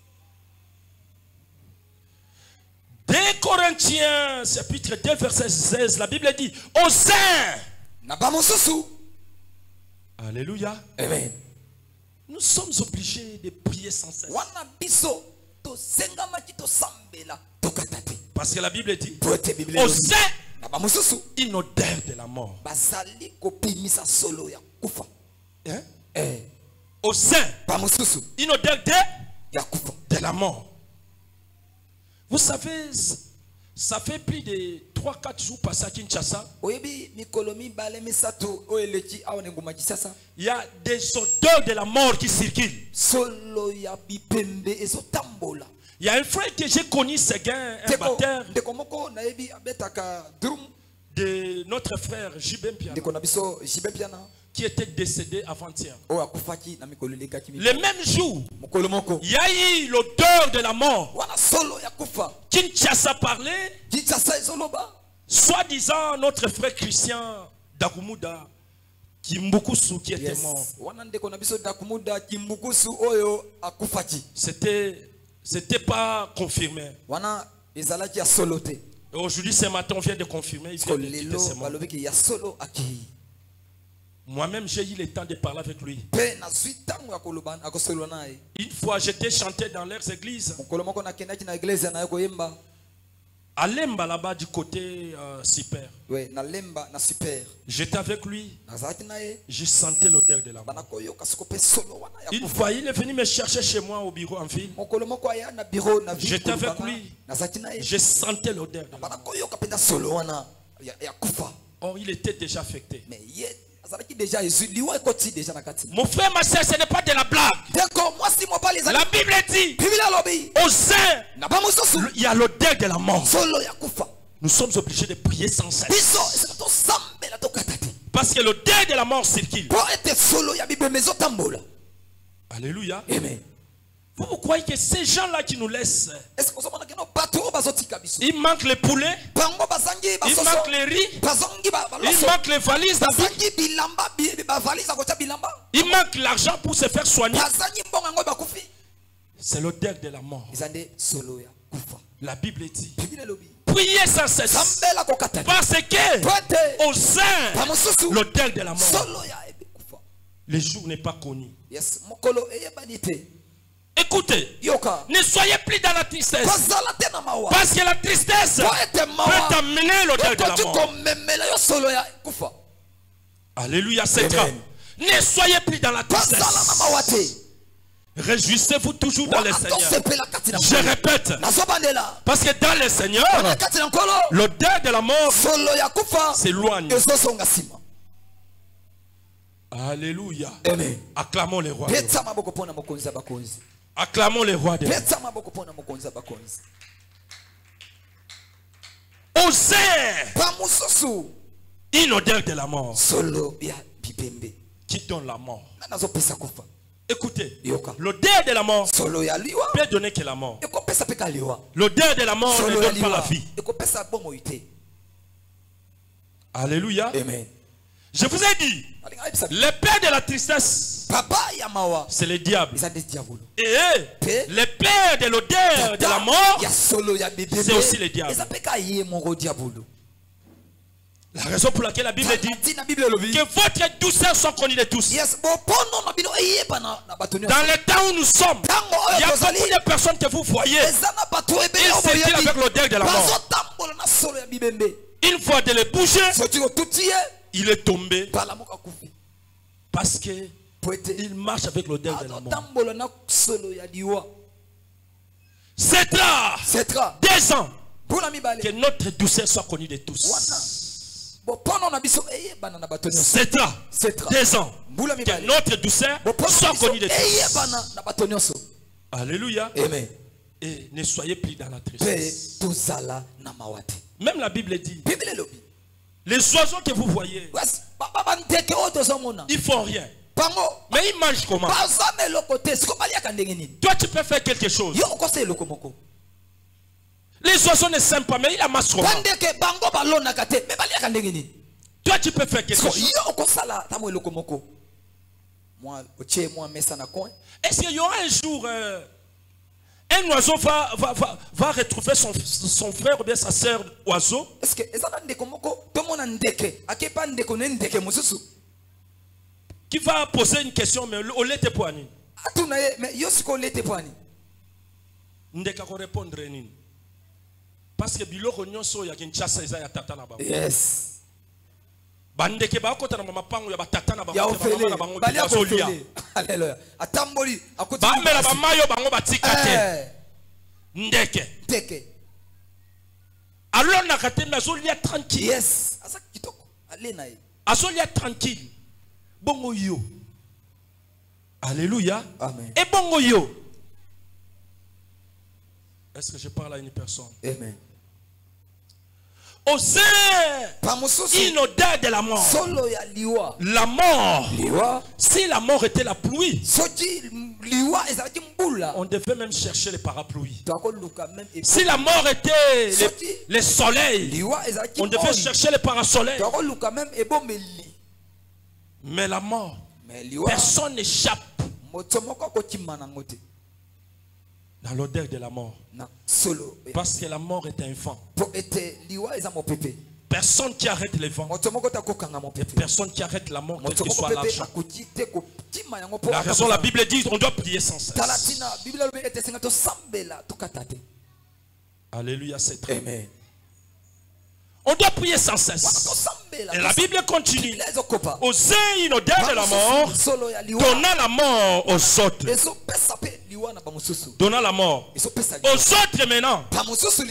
Speaker 2: 2 Corinthiens, chapitre 2, verset 16, la Bible dit, au sein. Alléluia.
Speaker 1: Amen.
Speaker 2: Nous sommes obligés de prier sans cesse. Parce que la Bible dit, au sein, une odeur de la mort. Hein? Au sein, une odeur de la mort. Vous savez, ça fait plus de 3-4 jours passés à Kinshasa. Il y a des odeurs de la mort qui circulent. Il y a un frère que j'ai connu, ce gars, un batteur de notre frère Jibem Piana, qui était décédé avant-hier. Le même jour, il y a eu l'odeur de la mort. Kinshasa parlait, soi-disant notre frère Christian Dagumuda Kimbukusu qui était mort. C'était pas confirmé. Et aujourd'hui, ce matin, on vient de confirmer. Il vient de quitter ce monde. Moi-même, j'ai eu le temps de parler avec lui. Une fois, j'étais chanté dans leurs églises. À Lemba, là-bas, du côté Super. J'étais avec lui. Je sentais l'odeur de la mort. Une fois, il est venu me chercher chez moi au bureau en ville. J'étais avec lui. Je sentais l'odeur de la mort. Or, il était déjà affecté. Mon frère, ma soeur, ce n'est pas de la blague. La Bible dit, au sein, il y a l'odeur de la mort. Nous sommes obligés de prier sans cesse. Parce que l'odeur de la mort circule. Alléluia.
Speaker 1: Amen.
Speaker 2: Vous croyez que ces gens-là qui nous laissent, il manque les poulets, il manque les riz, il manque les valises, il manque l'argent pour se faire soigner. C'est l'odeur de la mort. La Bible dit, priez sans cesse. Parce que au sein, l'odeur de la mort, le jour n'est pas connu. Écoutez, ne soyez plus dans la tristesse. Parce que la tristesse peut amener l'odeur de la mort. Alléluia, c'est grave. Ne soyez plus dans la tristesse. Réjouissez-vous toujours dans le Seigneur. Je répète, parce que dans le Seigneur, l'odeur de la mort s'éloigne. Alléluia. Acclamons les rois. Acclamons les rois de Osez une odeur de la mort qui donne la mort. Écoutez, l'odeur de la mort peut donner que la mort. L'odeur de la mort ne donne pas la vie. Alléluia.
Speaker 1: Amen.
Speaker 2: Je vous ai dit, le père de la tristesse, c'est le diable. Et le père de l'odeur de la mort, c'est aussi le diable. La raison pour laquelle la Bible dit que votre douceur soit connue de tous. Dans le temps où nous sommes, il y a beaucoup de personnes que vous voyez, ils circulent avec l'odeur de la mort. Une fois de le bouger, il est tombé parce qu'il marche avec l'odeur de la mort. C'est là 2 ans que notre douceur soit connue de tous. C'est là 2 ans que notre douceur soit connue de tous. Alléluia.
Speaker 1: Amen.
Speaker 2: Et ne soyez plus dans la tristesse. Même la Bible dit, les oiseaux que vous voyez, ils font rien. Mais ils mangent comment? Toi, tu peux faire quelque chose. Les oiseaux ne s'aiment pas, mais ils amassent comment? Toi, tu peux faire quelque chose. Est-ce qu'il y aura un jour un oiseau va retrouver son frère ou bien sa sœur oiseau?
Speaker 1: Est-ce que
Speaker 2: qui va poser une question, mais au lait poigné. Ndeka ko répondre nini? Parce que biloko nyonso ya Kinshasa eza ya tata na bango.
Speaker 1: Yes.
Speaker 2: Bandeke ba kota na mapango ya batata na bango.
Speaker 1: Ya ofele. Bali ofele. Alléluia. Atamboli akoti.
Speaker 2: Ba mela ba mayo bango batika te. Ndeke.
Speaker 1: Ndeke.
Speaker 2: Alors na katemba azolia tranquille.
Speaker 1: Yes. Asa kitoko. Ale na ye.
Speaker 2: Azolia tranquille. Bongo yo. Alléluia.
Speaker 1: Amen.
Speaker 2: Et bongo yo. Est-ce que je parle à une personne?
Speaker 1: Amen.
Speaker 2: Osez une odeur de la mort. La mort. Si la mort était la pluie, on devait même chercher les parapluies. Si la mort était le soleil, on devait chercher les parasoleils. Mais la mort, personne n'échappe dans l'odeur de la mort. Parce que la mort est un vent. Personne qui arrête le vent. Personne qui arrête la mort, quel que soit l'argent. La raison, la Bible dit on doit prier sans cesse. Alléluia, c'est très bien. On doit prier sans cesse. Et la Bible continue. Osez une odeur de la mort, donnant la mort aux autres. Donnant la mort aux autres maintenant,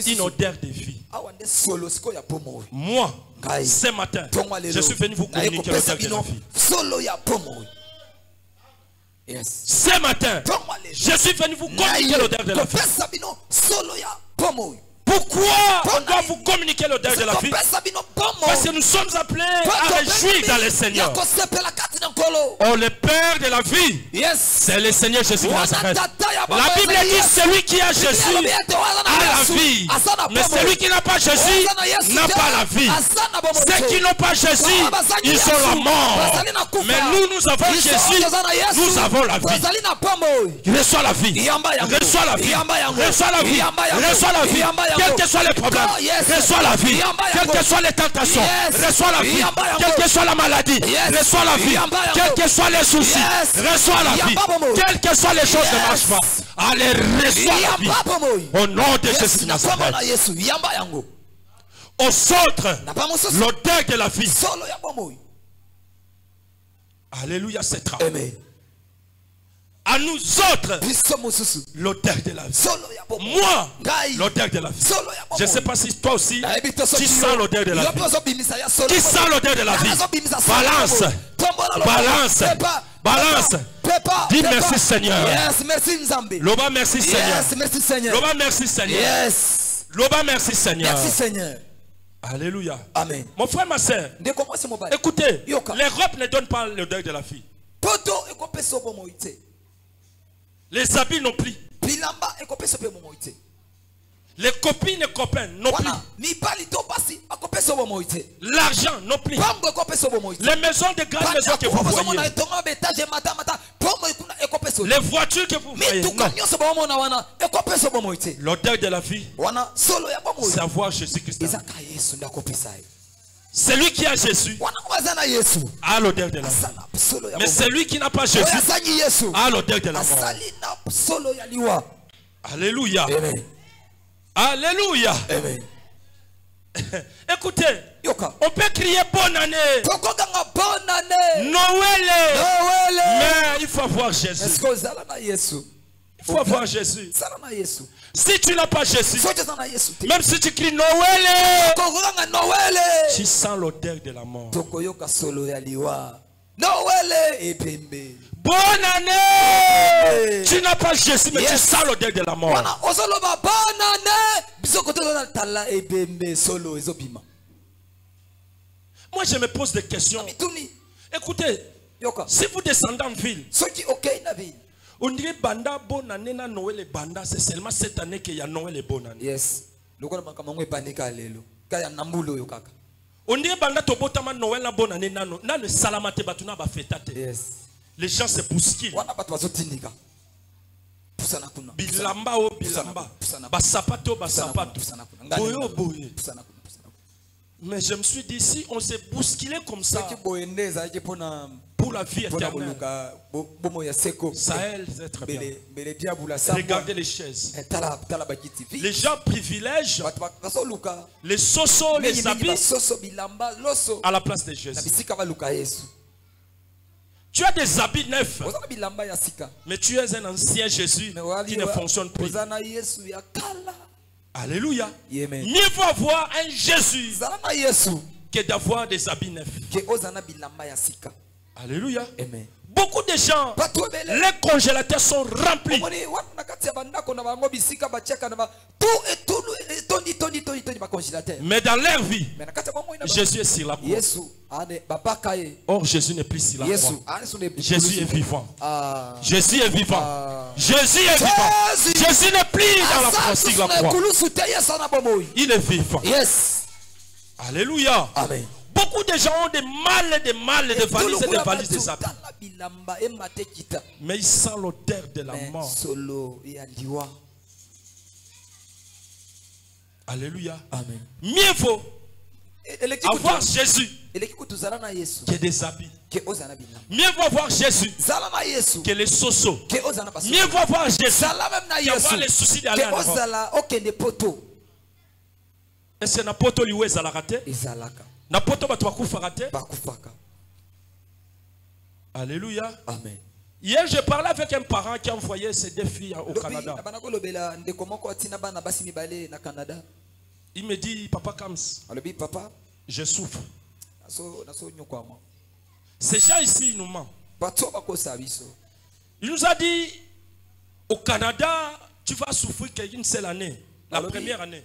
Speaker 2: une odeur de vie. Moi, ce matin, je suis venu vous communiquer l'odeur de la vie. Ce matin, je suis venu vous communiquer l'odeur de la vie. Pourquoi on doit vous communiquer l'odeur de la vie? Parce que nous sommes appelés à réjouir dans le Seigneur. Oh, le Père de la vie, c'est le Seigneur Jésus de Nazareth. La Bible dit celui qui a Jésus a la vie. Mais celui qui n'a pas Jésus n'a pas la vie. Ceux qui n'ont pas Jésus, ils ont la mort. Mais nous avons Jésus, nous avons la vie. Reçois la vie. Reçois la vie. Reçois la vie. Reçois la vie. Quels que soient les problèmes, reçois la vie. Quelles que soient les tentations, reçois la vie. Quelle que soit la maladie, reçois la vie. Quels que soient les soucis, reçois la vie. Quelles que soient les choses ne marchent pas, allez, reçois la vie. Au nom de Jésus de Nazareth. Aux autres, l'odeur de la vie. Alléluia, c'est très. À nous autres, l'odeur de la vie. Moi, l'odeur de la vie. Je ne sais pas si toi aussi, tu sens l'odeur de la vie. Qui sent l'odeur de la vie? Balance. Balance. Balance. Dis merci Seigneur. Loba merci Seigneur. Loba merci Seigneur. Loba merci Seigneur.
Speaker 1: Merci Seigneur.
Speaker 2: Alléluia.
Speaker 1: Amen.
Speaker 2: Mon frère, ma soeur, écoutez, l'Europe ne donne pas l'odeur de la vie. Les habits non plus. Les copines et copains non plus. L'argent non plus. Les maisons de grandes maisons que vous voyez. Les voitures que vous voyez. L'odeur de la vie, c'est avoir Jésus-Christ. Celui qui a Jésus a l'odeur de la vie. Mais celui qui n'a pas Jésus a l'odeur de la mort. Alléluia. Alléluia. Écoutez, on peut crier bonne année, Noël, mais il faut avoir Jésus. Il faut avoir Jésus. Si tu n'as pas Jésus, même si tu cries Noël, tu sens l'odeur de la mort. Bonne année. Tu n'as pas Jésus, mais tu sens l'odeur de la mort. Moi, je me pose des questions. Écoutez, Si vous descendez en ville,
Speaker 1: soki okay na ville.
Speaker 2: on dirait banda bonne année na Noël et banda, c'est seulement cette année qu'il y a Noël et bonne année.
Speaker 1: Yes. Lokola makambo epanika lelo. Kaya nambulo yo kaka.
Speaker 2: On dirait banda tobotama Noël na bonne année na le salamate batuna ba fetate.
Speaker 1: Yes.
Speaker 2: Les gens se bousculent.
Speaker 1: Wana batu bazotindika. Pusana kuna.
Speaker 2: Bilamba o bilamba. Basapato basapato. Boyo boye. Mais je me suis dit, si on s'est bousculé comme ça pour la vie éternelle, ça aide d'être bien. Regardez les chaises. Les gens privilègent les sosos, les habits à la place de Jésus. Tu as des habits neufs, mais tu es un ancien Jésus qui ne fonctionne plus. Alléluia. Mieux vaut avoir un Jésus que d'avoir des habits neufs. Alléluia.
Speaker 1: Amen.
Speaker 2: Beaucoup de gens, les congélateurs sont remplis. Mais dans leur vie, Jésus est sur la croix. Or, Jésus n'est plus sur la croix. Jésus est vivant. Jésus est vivant. Jésus est vivant. Jésus n'est plus dans la croix, sur la croix. Il est vivant. Alléluia.
Speaker 1: Amen.
Speaker 2: Beaucoup de gens ont des valises et des valises des habits. Mais ils sentent l'odeur de la mort. Alléluia.
Speaker 1: Amen.
Speaker 2: Mieux vaut avoir Jésus que des habits. Mieux vaut avoir Jésus que les sosos. Mieux vaut avoir Jésus qu'avoir les soucis d'aller en Europe. Est-ce que na poto liwe ezalaka na poto bato bakufaka te? Alléluia.
Speaker 1: Amen.
Speaker 2: Hier, je parlais avec un parent qui a envoyé ses deux filles au Canada. Il me dit, Papa Kams, je souffre. Ces gens ici, ils nous mentent. Il nous a dit, au Canada, tu vas souffrir qu'une seule année, la première année.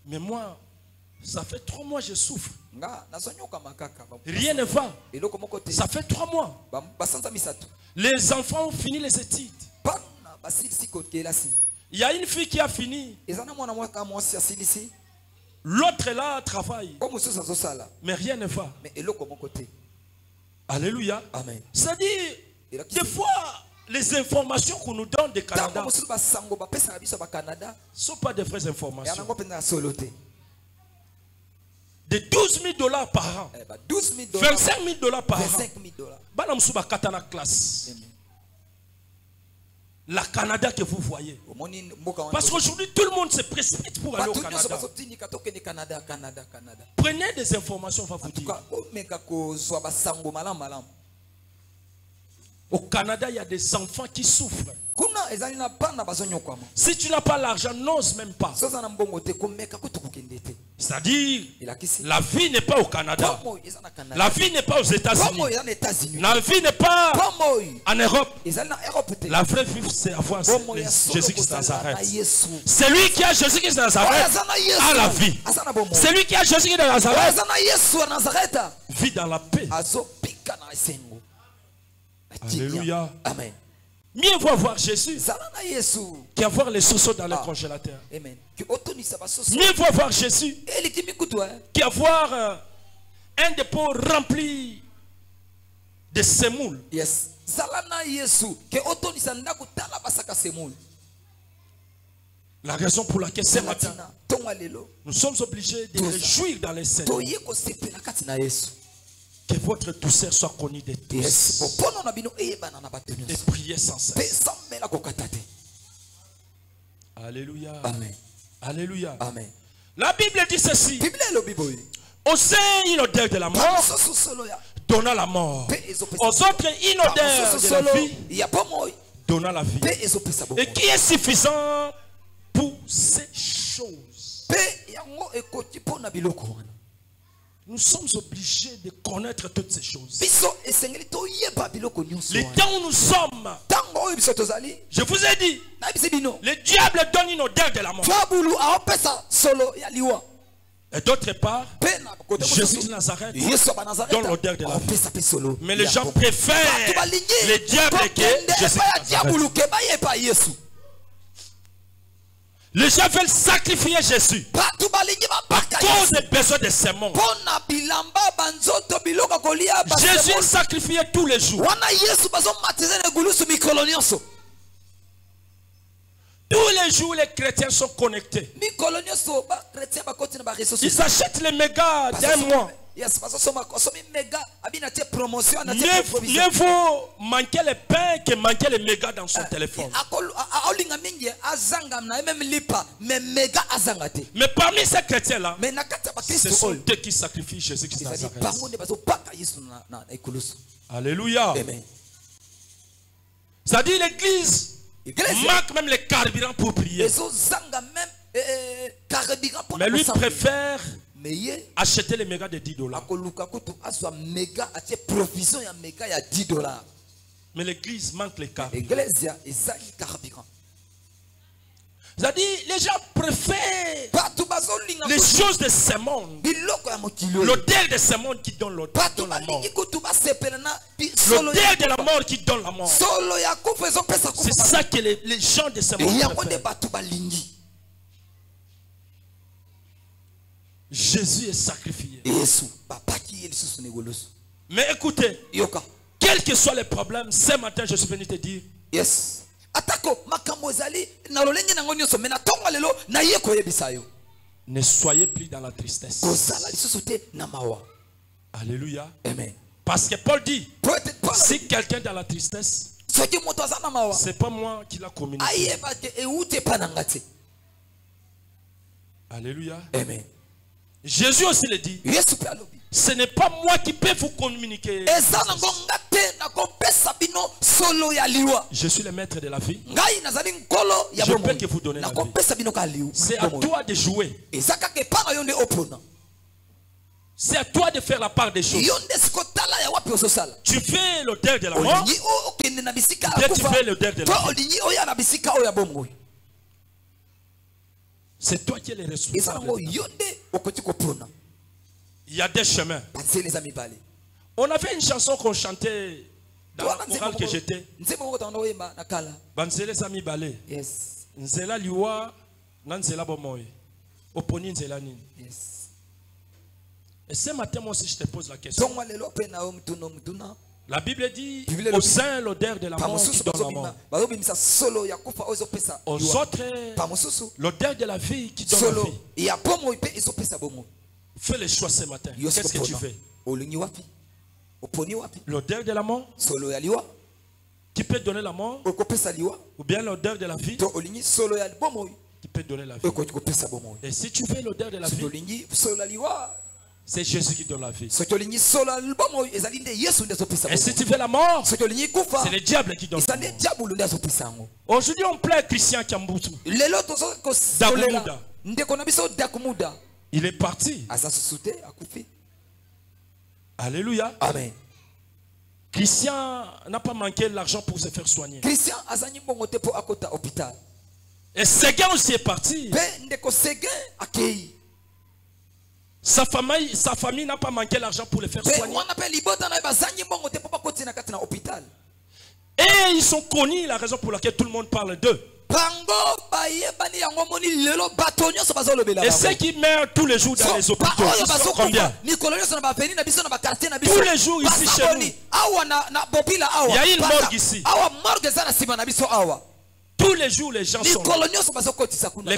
Speaker 2: Mais moi, ça fait 3 mois que je souffre. Rien ne va. Ça fait 3 mois. Les enfants ont fini les études. Il y a une fille qui a fini. L'autre là travaille. Mais rien ne va. Alléluia. C'est-à-dire, des fois, les informations qu'on nous donne de Canada ne sont pas des vraies informations. De 12 000 $ par an, 25 000 $ par an. La Canada que vous voyez. Parce qu'aujourd'hui, tout le monde se précipite pour aller au Canada. Prenez des informations, on va vous dire. Au Canada, il y a des enfants qui souffrent. Si tu n'as pas l'argent, n'ose même pas. C'est-à-dire, la vie n'est pas au Canada. La vie n'est pas aux États-Unis. La vie n'est pas en Europe. La vraie vie, c'est avoir Jésus-Christ de Nazareth. Celui qui a Jésus-Christ de Nazareth a la vie. Celui qui a Jésus-Christ de Nazareth vit dans la paix. Alléluia.
Speaker 1: Amen.
Speaker 2: Mieux vaut avoir Jésus qu'avoir les sosos dans le congélateur. Mieux vaut avoir Jésus qu'avoir un dépôt rempli de semoules. La raison pour laquelle ce matin, nous sommes obligés de réjouir dans les Seigneurs. Que votre douceur soit connue de tous. Et priez sans cesse. Alléluia.
Speaker 1: Amen.
Speaker 2: Alléluia.
Speaker 1: Amen.
Speaker 2: La Bible dit ceci. Aux uns une odeur de la mort, donna la mort. Aux autres une odeur de la vie, donna la vie. Et qui est suffisant pour ces choses? Nous sommes obligés de connaître toutes ces choses. Les temps où nous sommes, je vous ai dit, le diable donne une odeur de la mort. Et d'autre part, Jésus de Nazareth donne l'odeur de la vie. Mais les gens préfèrent les diables que Jésus de Nazareth. Les gens veulent sacrifier Jésus à cause des besoins de ce monde. Jésus est sacrifié tous les jours. Tous les jours, les chrétiens sont connectés. Ils achètent les mégas d'un mois. Mieux vaut manquer les pains que manquer les mégas dans son téléphone. Mais parmi ces chrétiens-là, ce sont eux qui sacrifient Jésus qui Nazareth. Alléluia. Ça dit l'église manque même les carburants pour prier. Mais lui préfère acheter les mégas de $10. Mais l'église manque les carburants. Ça dit, les gens préfèrent les choses de ce monde. L'odeur de ce monde qui donne la mort. L'odeur de la mort qui donne la mort. C'est ça que les gens de ce monde préfèrent. Jésus est sacrifié. Mais écoutez, quels que soient les problèmes, ce matin je suis venu te dire.
Speaker 1: Yes.
Speaker 2: Ne soyez plus dans la tristesse. Alléluia.
Speaker 1: Amen.
Speaker 2: Parce que Paul dit, si quelqu'un est dans la tristesse, c'est pas moi qui l'a communiqué. Alléluia.
Speaker 1: Amen.
Speaker 2: Jésus aussi le dit. Ce n'est pas moi qui peux vous communiquer. Je suis le maître de la vie. Je peux que vous donner la vie. C'est à toi de jouer. C'est à toi de faire la part des choses. Tu fais l'odeur de la mort. Peut-être tu fais l'odeur de la vie. C'est toi qui es le responsable. Il y a des chemins. On avait une chanson qu'on chantait dans la chorale que j'étais. Banzele Zami Balé. Nzela liwa na nzela bomoy. Oponi nzela nini. Et ce matin moi aussi je te pose la question. La Bible dit au sein l'odeur de la mort qui donne la mort. Aux autres l'odeur de la vie qui donne la vie. Fais le choix ce matin. Qu'est-ce que tu fais? L'odeur de la mort qui peut donner la mort, ou bien l'odeur de la vie qui peut donner la vie. Et si tu fais l'odeur de la vie, c'est Jésus qui donne la vie. Et si tu fais la mort, c'est le diable qui donne la mort. Aujourd'hui on plaît Christian Kiambutu. Dakumuda. Il est parti. Alléluia.
Speaker 1: Amen.
Speaker 2: Christian n'a pas manqué l'argent pour se faire soigner. Et Séguin aussi est parti. Sa famille n'a pas manqué l'argent pour le faire soigner. Et ils sont connus, la raison pour laquelle tout le monde parle d'eux. Et ceux qui meurent tous les jours dans les hôpitaux, ils sont combien? Tous les jours ici chez nous. Il y a une morgue ici. Tous les jours les gens sont là. Les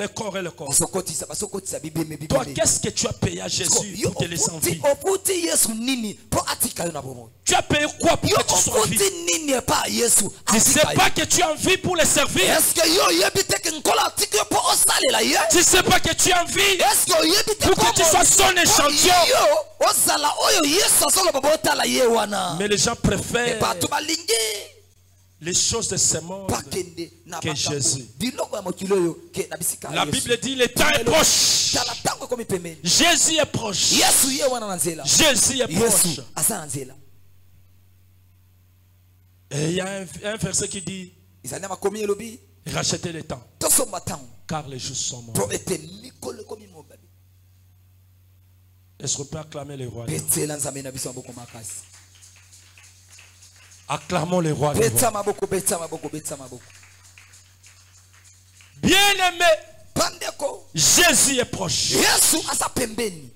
Speaker 2: corps et le corps. Toi, qu'est-ce que tu as payé à Jésus pour te laisser en vie? Tu as payé quoi pour que tu sois en vie? Tu ne sais pas que tu as en vie pour les servir? Tu ne sais pas que tu as en vie pour que tu sois son échantillon? Mais les gens préfèrent les choses de ce monde que Jésus. La Bible dit le temps est proche. Jésus est proche. Jésus est proche. Et il y a un verset qui dit rachetez le temps car les jours sont morts. Est-ce qu'on peut acclamer les rois?
Speaker 1: Betela nzambe na biso maboko makasi.
Speaker 2: Acclamons les rois.
Speaker 1: Betsa maboko, betsa maboko, betsa maboko.
Speaker 2: Bien-aimé,
Speaker 1: Pandeko.
Speaker 2: Jésus est proche.
Speaker 1: Yesu asa pembeni.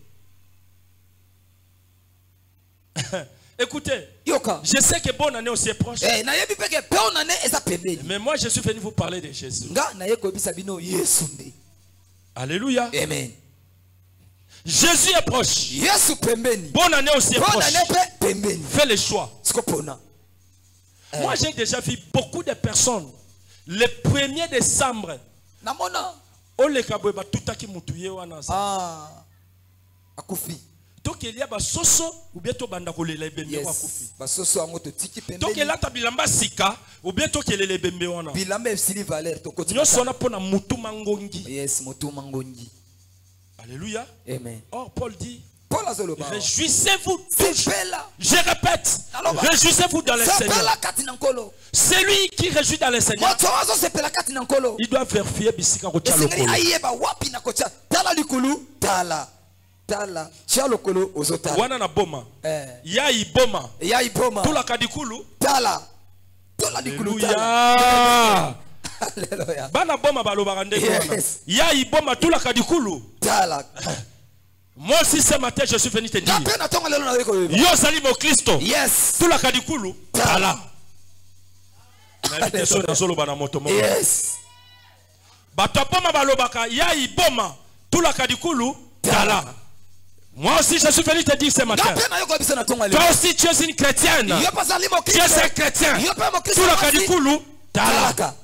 Speaker 2: Écoutez,
Speaker 1: Yoka.
Speaker 2: je sais que bonne année aussi est proche.
Speaker 1: Na yebi peke bonne année esa pembeni.
Speaker 2: Mais moi je suis venu vous parler de Jésus.
Speaker 1: Nga na yeko bisa bino Yesu nde.
Speaker 2: Alléluia.
Speaker 1: Amen.
Speaker 2: Jésus est proche.
Speaker 1: Yesu pembeni.
Speaker 2: Bonne année aussi est proche.
Speaker 1: Bonne année pembeni.
Speaker 2: Fais le choix.
Speaker 1: Skopona.
Speaker 2: Moi j'ai déjà vu beaucoup de personnes. Le 1er décembre.
Speaker 1: Namona.
Speaker 2: Ole kabweba tutaki mutuye wana.
Speaker 1: Akufi.
Speaker 2: Donc il y a basoso ou bien to banda kolela ebembe wa kufi.
Speaker 1: Basoso ango to tiki pembeni.
Speaker 2: Donc il a ta bilamba sika ou bien to kelele ebembe wana.
Speaker 1: Bilamba efsili valeur to koti.
Speaker 2: Nyoso na pona mutu mangongi.
Speaker 1: Yes, mutu mangongi.
Speaker 2: Alléluia.
Speaker 1: Amen.
Speaker 2: Or Paul dit,
Speaker 1: réjouissez-vous
Speaker 2: tous. Je répète, réjouissez-vous dans le Seigneur. Celui qui réjouit dans le Seigneur, il doit vérifier bisika ko tchalo kolo. Wana na boma. Ya iboma. Tula kadikulu. Alléluia. Bana boma balobaka ndenge wana. Ya iboma tula kadikulu. Moi aussi ce matin je suis venu te dire. Yo sali mo Kristo.
Speaker 1: Yes.
Speaker 2: Tula kadikulu. Tala. Yes. Bato boma balobaka ya iboma tula kadikulu. Tala. Moi aussi je suis venu te dire ce matin. Toi aussi tu es une chrétienne. Tu es un chrétien. Tula kadikulu. Tala.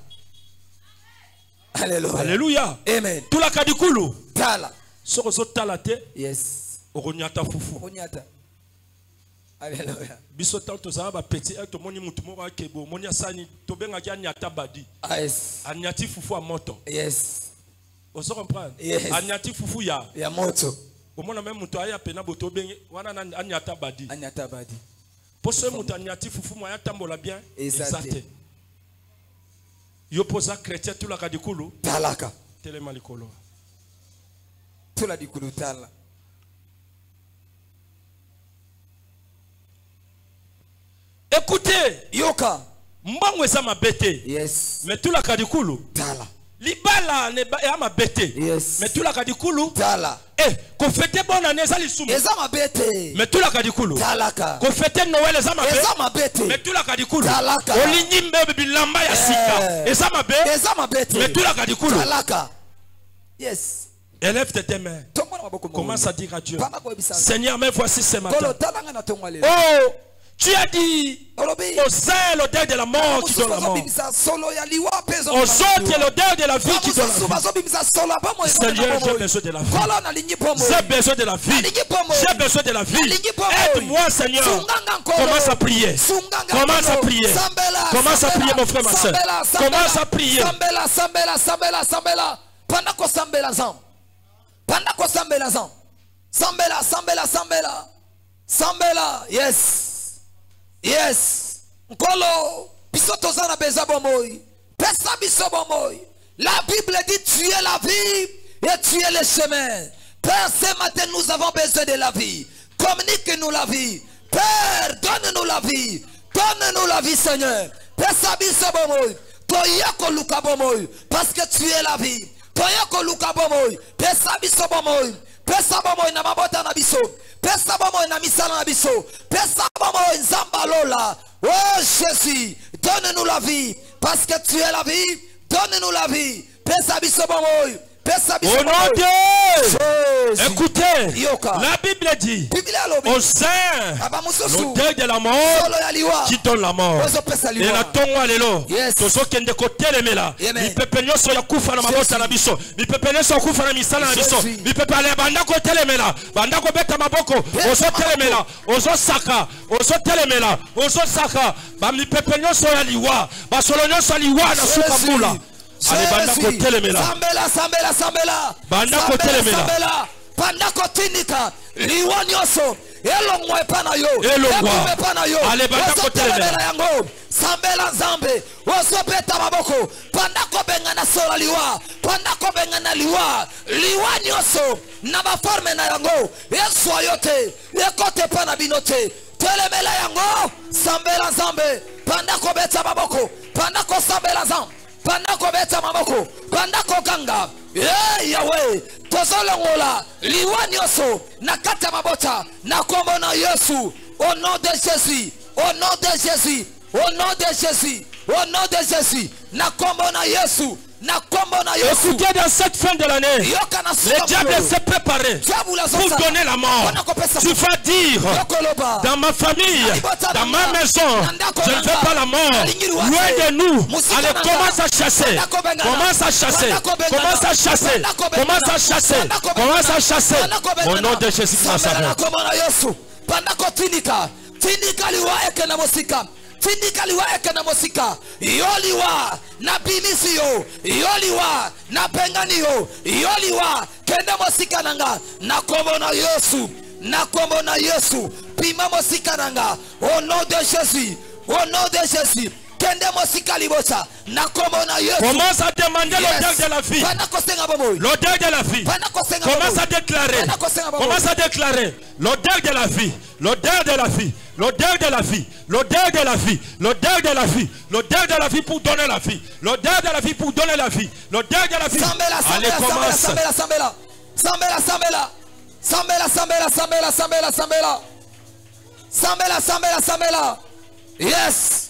Speaker 1: Alléluia.
Speaker 2: Alléluia.
Speaker 1: Amen.
Speaker 2: Tula kadikulu.
Speaker 1: Tala.
Speaker 2: Soko talate.
Speaker 1: Yes.
Speaker 2: Oronyata fufu.
Speaker 1: Oronyata. Alléluia.
Speaker 2: Biso tanto za ba petit to moni mutu mo ba kebo moni asani to benga ki anyata badi.
Speaker 1: Yes.
Speaker 2: Anyati fufu a moto.
Speaker 1: Yes.
Speaker 2: Vous comprenez?
Speaker 1: Yes.
Speaker 2: Anyati fufu ya
Speaker 1: moto.
Speaker 2: Omona même mutu aya pena boto benga wana anyata badi.
Speaker 1: Anyata badi.
Speaker 2: Poso mutu anyati fufu mo ya tambola bien.
Speaker 1: Exact.
Speaker 2: Yo posa chrétien tout la kadikulu.
Speaker 1: Talaka.
Speaker 2: Telema likolo.
Speaker 1: Tula dikulu tala.
Speaker 2: Écoutez,
Speaker 1: yoka.
Speaker 2: Mbango eza mabete.
Speaker 1: Yes.
Speaker 2: Mais tout la kadikulu.
Speaker 1: Tala.
Speaker 2: Libala ne ba ya mabete.
Speaker 1: Yes.
Speaker 2: Mais tout la kadikulu.
Speaker 1: Tala.
Speaker 2: Ko fete bonne année za lisumu.
Speaker 1: Eza mabete.
Speaker 2: Mais tout la kadikulu.
Speaker 1: Talaka.
Speaker 2: Ko fete Noël eza mabete.
Speaker 1: Eza mabete.
Speaker 2: Mais tout la kadikulu.
Speaker 1: Talaka.
Speaker 2: Olinyimbe bilamba ya sika. Eza mabete.
Speaker 1: Eza mabete.
Speaker 2: Mais tout la kadikulu.
Speaker 1: Talaka. Yes.
Speaker 2: Élève tes mains. Commence à dire à Dieu. Seigneur, mais voici ce matin. Oh, tu as dit aux uns l'odeur de la mort qui donne la mort. Aux autres l'odeur de la vie qui donne la vie. Seigneur, j'ai besoin de la vie. J'ai besoin de la vie. J'ai besoin de la vie. Aide-moi, Seigneur. Commence à prier. Commence à prier. Commence à prier, mon frère, ma soeur. Commence à prier.
Speaker 1: Pandako sambela zam. Pandako sambela zam. Sambela, sambela, sambela. Sambela, yes. Yes. Nkolo. Bisoto zana beza bomoy. Pesa biso bomoy. La Bible dit tu es la vie et tu es le chemin. Père, ce matin nous avons besoin de la vie. Communique-nous la vie. Père, donne-nous la vie. Donne-nous la vie, Seigneur. Pesa biso bomoy. Toyako luka bomoy. Parce que tu es la vie. Toyako luka bomoy. Pesa biso bomoy. Pesa bomoy na mabota na biso. Pesa bomoy na misala na biso. Pesa bomoy nzambalola. Oh Jésus, donne-nous la vie. Parce que tu es la vie. Donne-nous la vie. Pesa biso bomoy.
Speaker 2: Au nom de Dieu. Écoutez,
Speaker 1: Yoka.
Speaker 2: la Bible dit aux saints l'odeur de la mort qui donne la mort. Et la tonga lelo tozo kende kotelemela mipepe nyonso ya kufa na mabota na biso mipepe nyonso ya kufa na misala na biso mipepe ale banda kotelemela banda kobeta maboko ozo telemela ozo saka ba mipepe nyonso ya liwa basolo nyonso liwa na suka mbula. Allez, banda kotelemela. Sambela. Banda kotelemela.
Speaker 1: Banda kotinika. Liwa nyoso. elongwa epa na yo epa na yo ozotelemela yango sambela nzambe ozobeta maboko pandako bengana sola liwa pandako bengana liwa nyonso na baforme na yango ezwa yo te ekote pa na bino te telemela yango sambela nzambe pandako beta maboko pandako sambela nzambe pandako beta maboko pandako ganga Yahweh tozolongola liwa nyonso na kata mabota na kombo na Yesu au nom de Jésus au nom de Jésus au nom de Jésus au nom de Jésus na kombo na Yesu na kombo na Yesu.
Speaker 2: Écoutez, dans cette fin de l'année, le diable s'est préparé pour donner la mort. Tu vas dire dans ma famille, dans ma maison, je ne veux pas la mort. Loin de nous, allez, commence à chasser, commence à chasser, commence à chasser, commence à chasser, commence à chasser. Au nom de Jésus de Nazareth.
Speaker 1: Tindika liwa eke na mosika yoliwa na bimisi yo yoliwa na pengani yo yoliwa kende mosika nanga na kombo na Yesu na kombo na Yesu pima mosika nanga au nom de Jésus au nom de Jésus kende mosika libosa na kombo na Yesu.
Speaker 2: Commence à demander l'odeur de la vie. L'odeur de la vie. Commence à déclarer. Commence à déclarer l'odeur de la vie. L'odeur de la vie. L'odeur de la vie. L'odeur de la vie. L'odeur de la vie. L'odeur de la vie pour donner la vie. L'odeur de la vie pour donner la vie. L'odeur de la vie. Allez, commence.
Speaker 1: Sambela. Yes.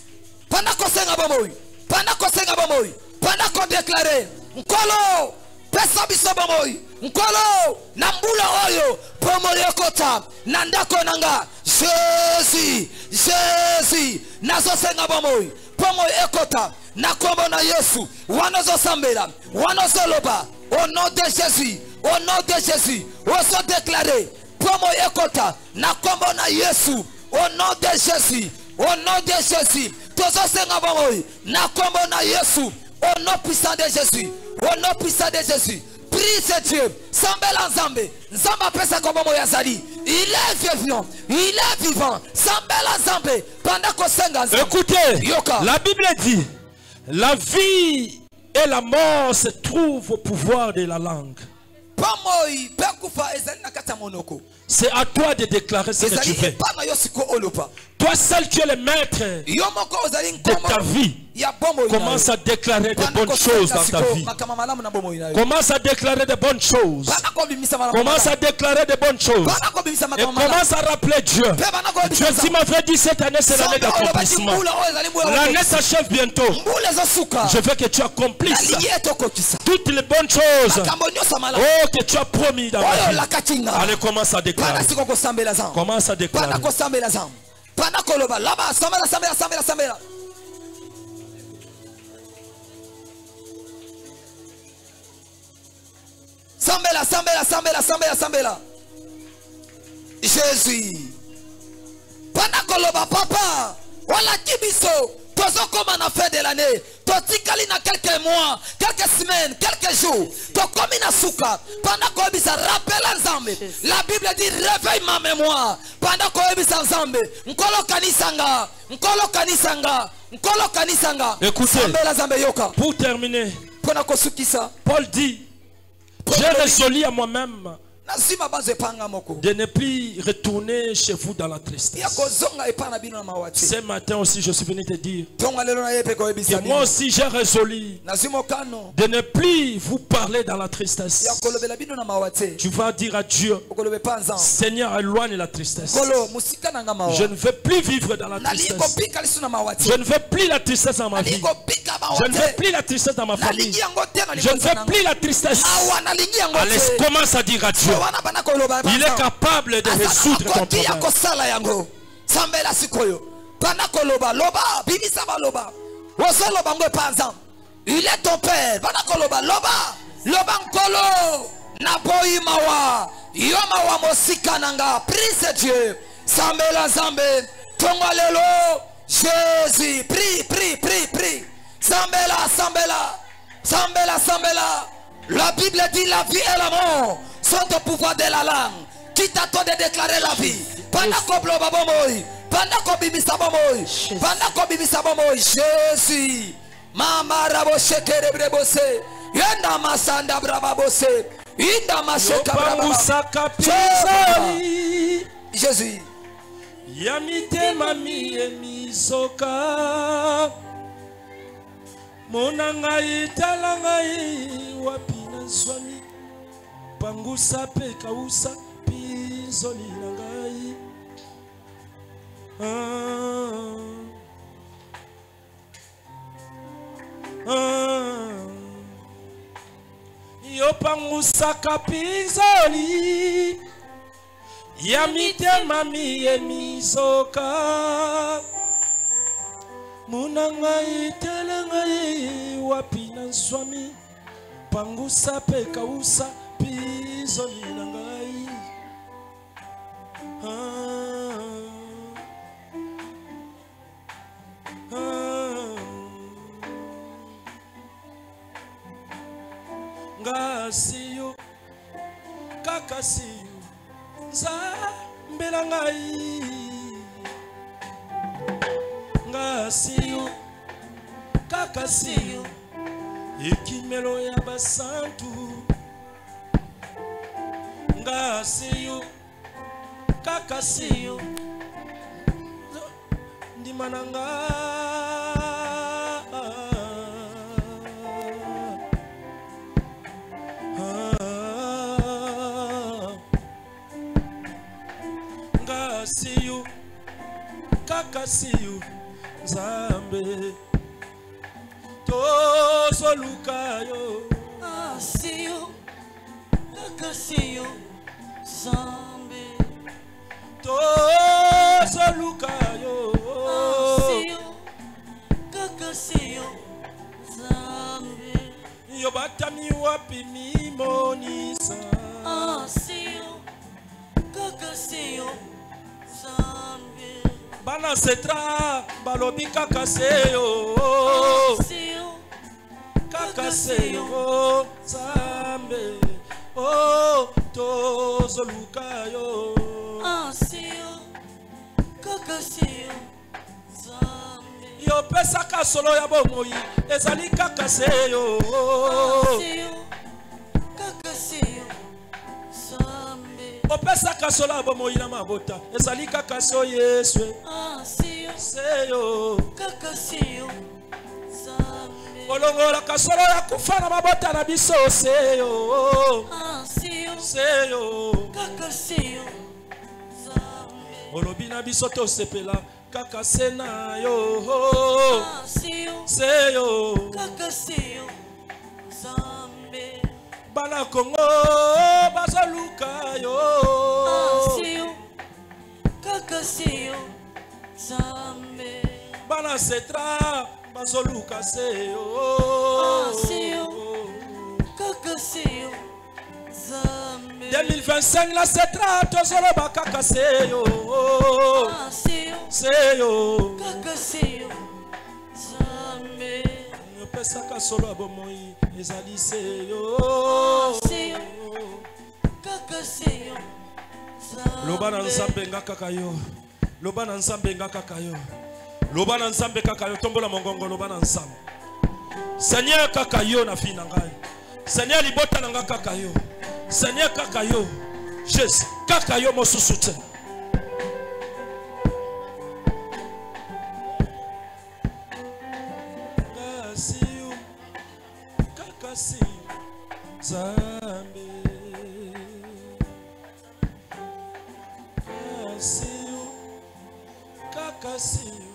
Speaker 1: Pandako senga bomoy. Pandako senga bomoy. Pandako déclarer. Nkolo. Pesa biso bomoy. Nkolo. Nambula oyo. Pomoy ekota. Nandako nanga. Jésus. Jésus. Nazo senga bomoy. Pomoy ekota. Nakombo na Yesu. Wanozo sambela. Wanozo loba. Au nom de Jésus. Au nom de Jésus. Oso déclarer. Pomoy ekota. Nakombo na Yesu. Au nom de Jésus. Au nom de Jésus. Au nom puissant de Jésus. Au nom puissant de Jésus. Prie ce Dieu. Sambela Nzambe. Nzamba pesa kobomo yazali. Il est vivant. Il est vivant. Sambela Nzambe. Pendant qu'on senga Nzambe.
Speaker 2: Écoutez. Yoka. La Bible dit la vie et la mort se trouvent au pouvoir de la langue. C'est à toi de déclarer ce que tu fais. Toi seul tu es le maître de ta vie. Commence à déclarer de bonnes choses dans ta vie. Commence à déclarer de bonnes choses. Commence à déclarer de bonnes choses. Et commence à rappeler Dieu. Dieu, si m'avait dit cette année c'est l'année d'accomplissement. L'année s'achève bientôt. Je veux que tu accomplisses toutes les bonnes choses. Oh, que tu as promis dans ma vie. Allez, commence à déclarer. Commence à déclarer.
Speaker 1: Sambela. Jésus. Panakoloba papa. Voilà Kibiso. Tozo comme on a fait de l'année. Totikali na quelques mois, quelques semaines, quelques jours. Tokomi na souka. Panakobisa rappelle Nzambe. La Bible dit réveille ma mémoire. Panakobisa Nzambe. Nkolo kanisanga.
Speaker 2: Écoutez. Pour terminer. Paul dit, j'ai résolu à moi-même de ne plus retourner chez vous dans la tristesse. Ce matin aussi, je suis venu te dire que moi aussi j'ai résolu de ne plus vous parler dans la tristesse. Tu vas dire à Dieu, Seigneur, éloigne la tristesse. Je ne veux plus vivre dans la tristesse. Je ne veux plus la tristesse dans ma vie. Je ne veux plus la tristesse dans ma famille. Je ne veux plus la tristesse. Allez, commence à dire à Dieu. Il est capable de résoudre ton problème.
Speaker 1: Il est ton père. Prie ce Dieu. Sambela Zambe. Tongalelo. Jésus. Prie. Sambela. La Bible dit la vie et la mort sont au pouvoir de la langue. qui t'attend de déclarer la vie. Pendant qu'on bloque bomoi, pendant qu'on bimisa bomoi, pendant qu'on bimisa bomoi, Jésus. Mama rabo shekere brebose, yenda masanda brababose, inda masheka brababa. Jésus.
Speaker 2: Yamite mami emisoka, monanga italangai wapina swami, pangusa pe kausa pizoli langai. Yo pangusa kapizoli. Yamite mami emisoka, munanga itelangai wapina swami, pangusa pe kausa pizoli nangai. Ngasiyo kakasiyo Nzambela ngai, ngasiyo kakasiyo ekimelo ya basantu, ngasiyo kakasiyo ndimananga. Ngasiyo kakasiyo Nzambe tozolukayo.
Speaker 4: Ngasiyo kakasiyo Nzambe
Speaker 2: tozolukayo.
Speaker 4: Ngasiyo kakasiyo Nzambe
Speaker 2: yo batami wapi mimonisa.
Speaker 4: Ngasiyo kakasiyo Nzambe
Speaker 2: bana setra balobi kakaseyo.
Speaker 4: Ngasiyo
Speaker 2: kakaseyo Nzambe oh tozolukayo.
Speaker 4: Ngasiyo kakasiyo Nzambe
Speaker 2: yo pesaka solo ya bomoi ezali kakaseyo.
Speaker 4: Ngasiyo kakasiyo Nzambe
Speaker 2: opesaka solo ya bomoi na mabota ezali kakaseyo Yesu.
Speaker 4: Ngasiyo
Speaker 2: seyo
Speaker 4: kakasiyo Nzambe
Speaker 2: kolongola kasolo ya kufa na mabota na biso seyo.
Speaker 4: Ngasiyo
Speaker 2: seyo
Speaker 4: kakasiyo Nzambe
Speaker 2: olobi na biso tosepela kaka se na yo.
Speaker 4: Ngasiyo
Speaker 2: seyo
Speaker 4: kakasiyo Nzambe
Speaker 2: bana Kongo bazoluka yo.
Speaker 4: Ngasiyo kakasiyo Nzambe
Speaker 2: bana setra bazoluka seyo.
Speaker 4: Ngasiyo kakasiyo Nzambe
Speaker 2: 2025 la setra tozoloba kaka seyo.
Speaker 4: Ngasiyo
Speaker 2: seyo
Speaker 4: kakasiyo Nzambe
Speaker 2: pesaka solo abomoi ezali seyo.
Speaker 4: Ngasiyo kakasiyo Nzambe
Speaker 2: loba na Nzambe nga kaka yo. loba na Nzambe nga kaka yo. loba na Nzambe kaka yo. tombola mongongo loba na Nzambe. Seigneur kaka yo na fi na ngai. Seigneur libota na nga kaka yo. Seigneur kaka yo. Jésus kaka yo mosusu te. Ngasiyo kakasiyo Nzambe. Ngasiyo kakasiyo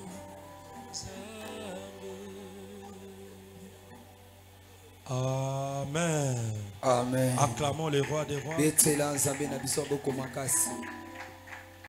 Speaker 2: Nzambe. Amen.
Speaker 1: Amen.
Speaker 2: Acclamons le roi des rois.
Speaker 1: Betela Nzambe na biso boko makasi.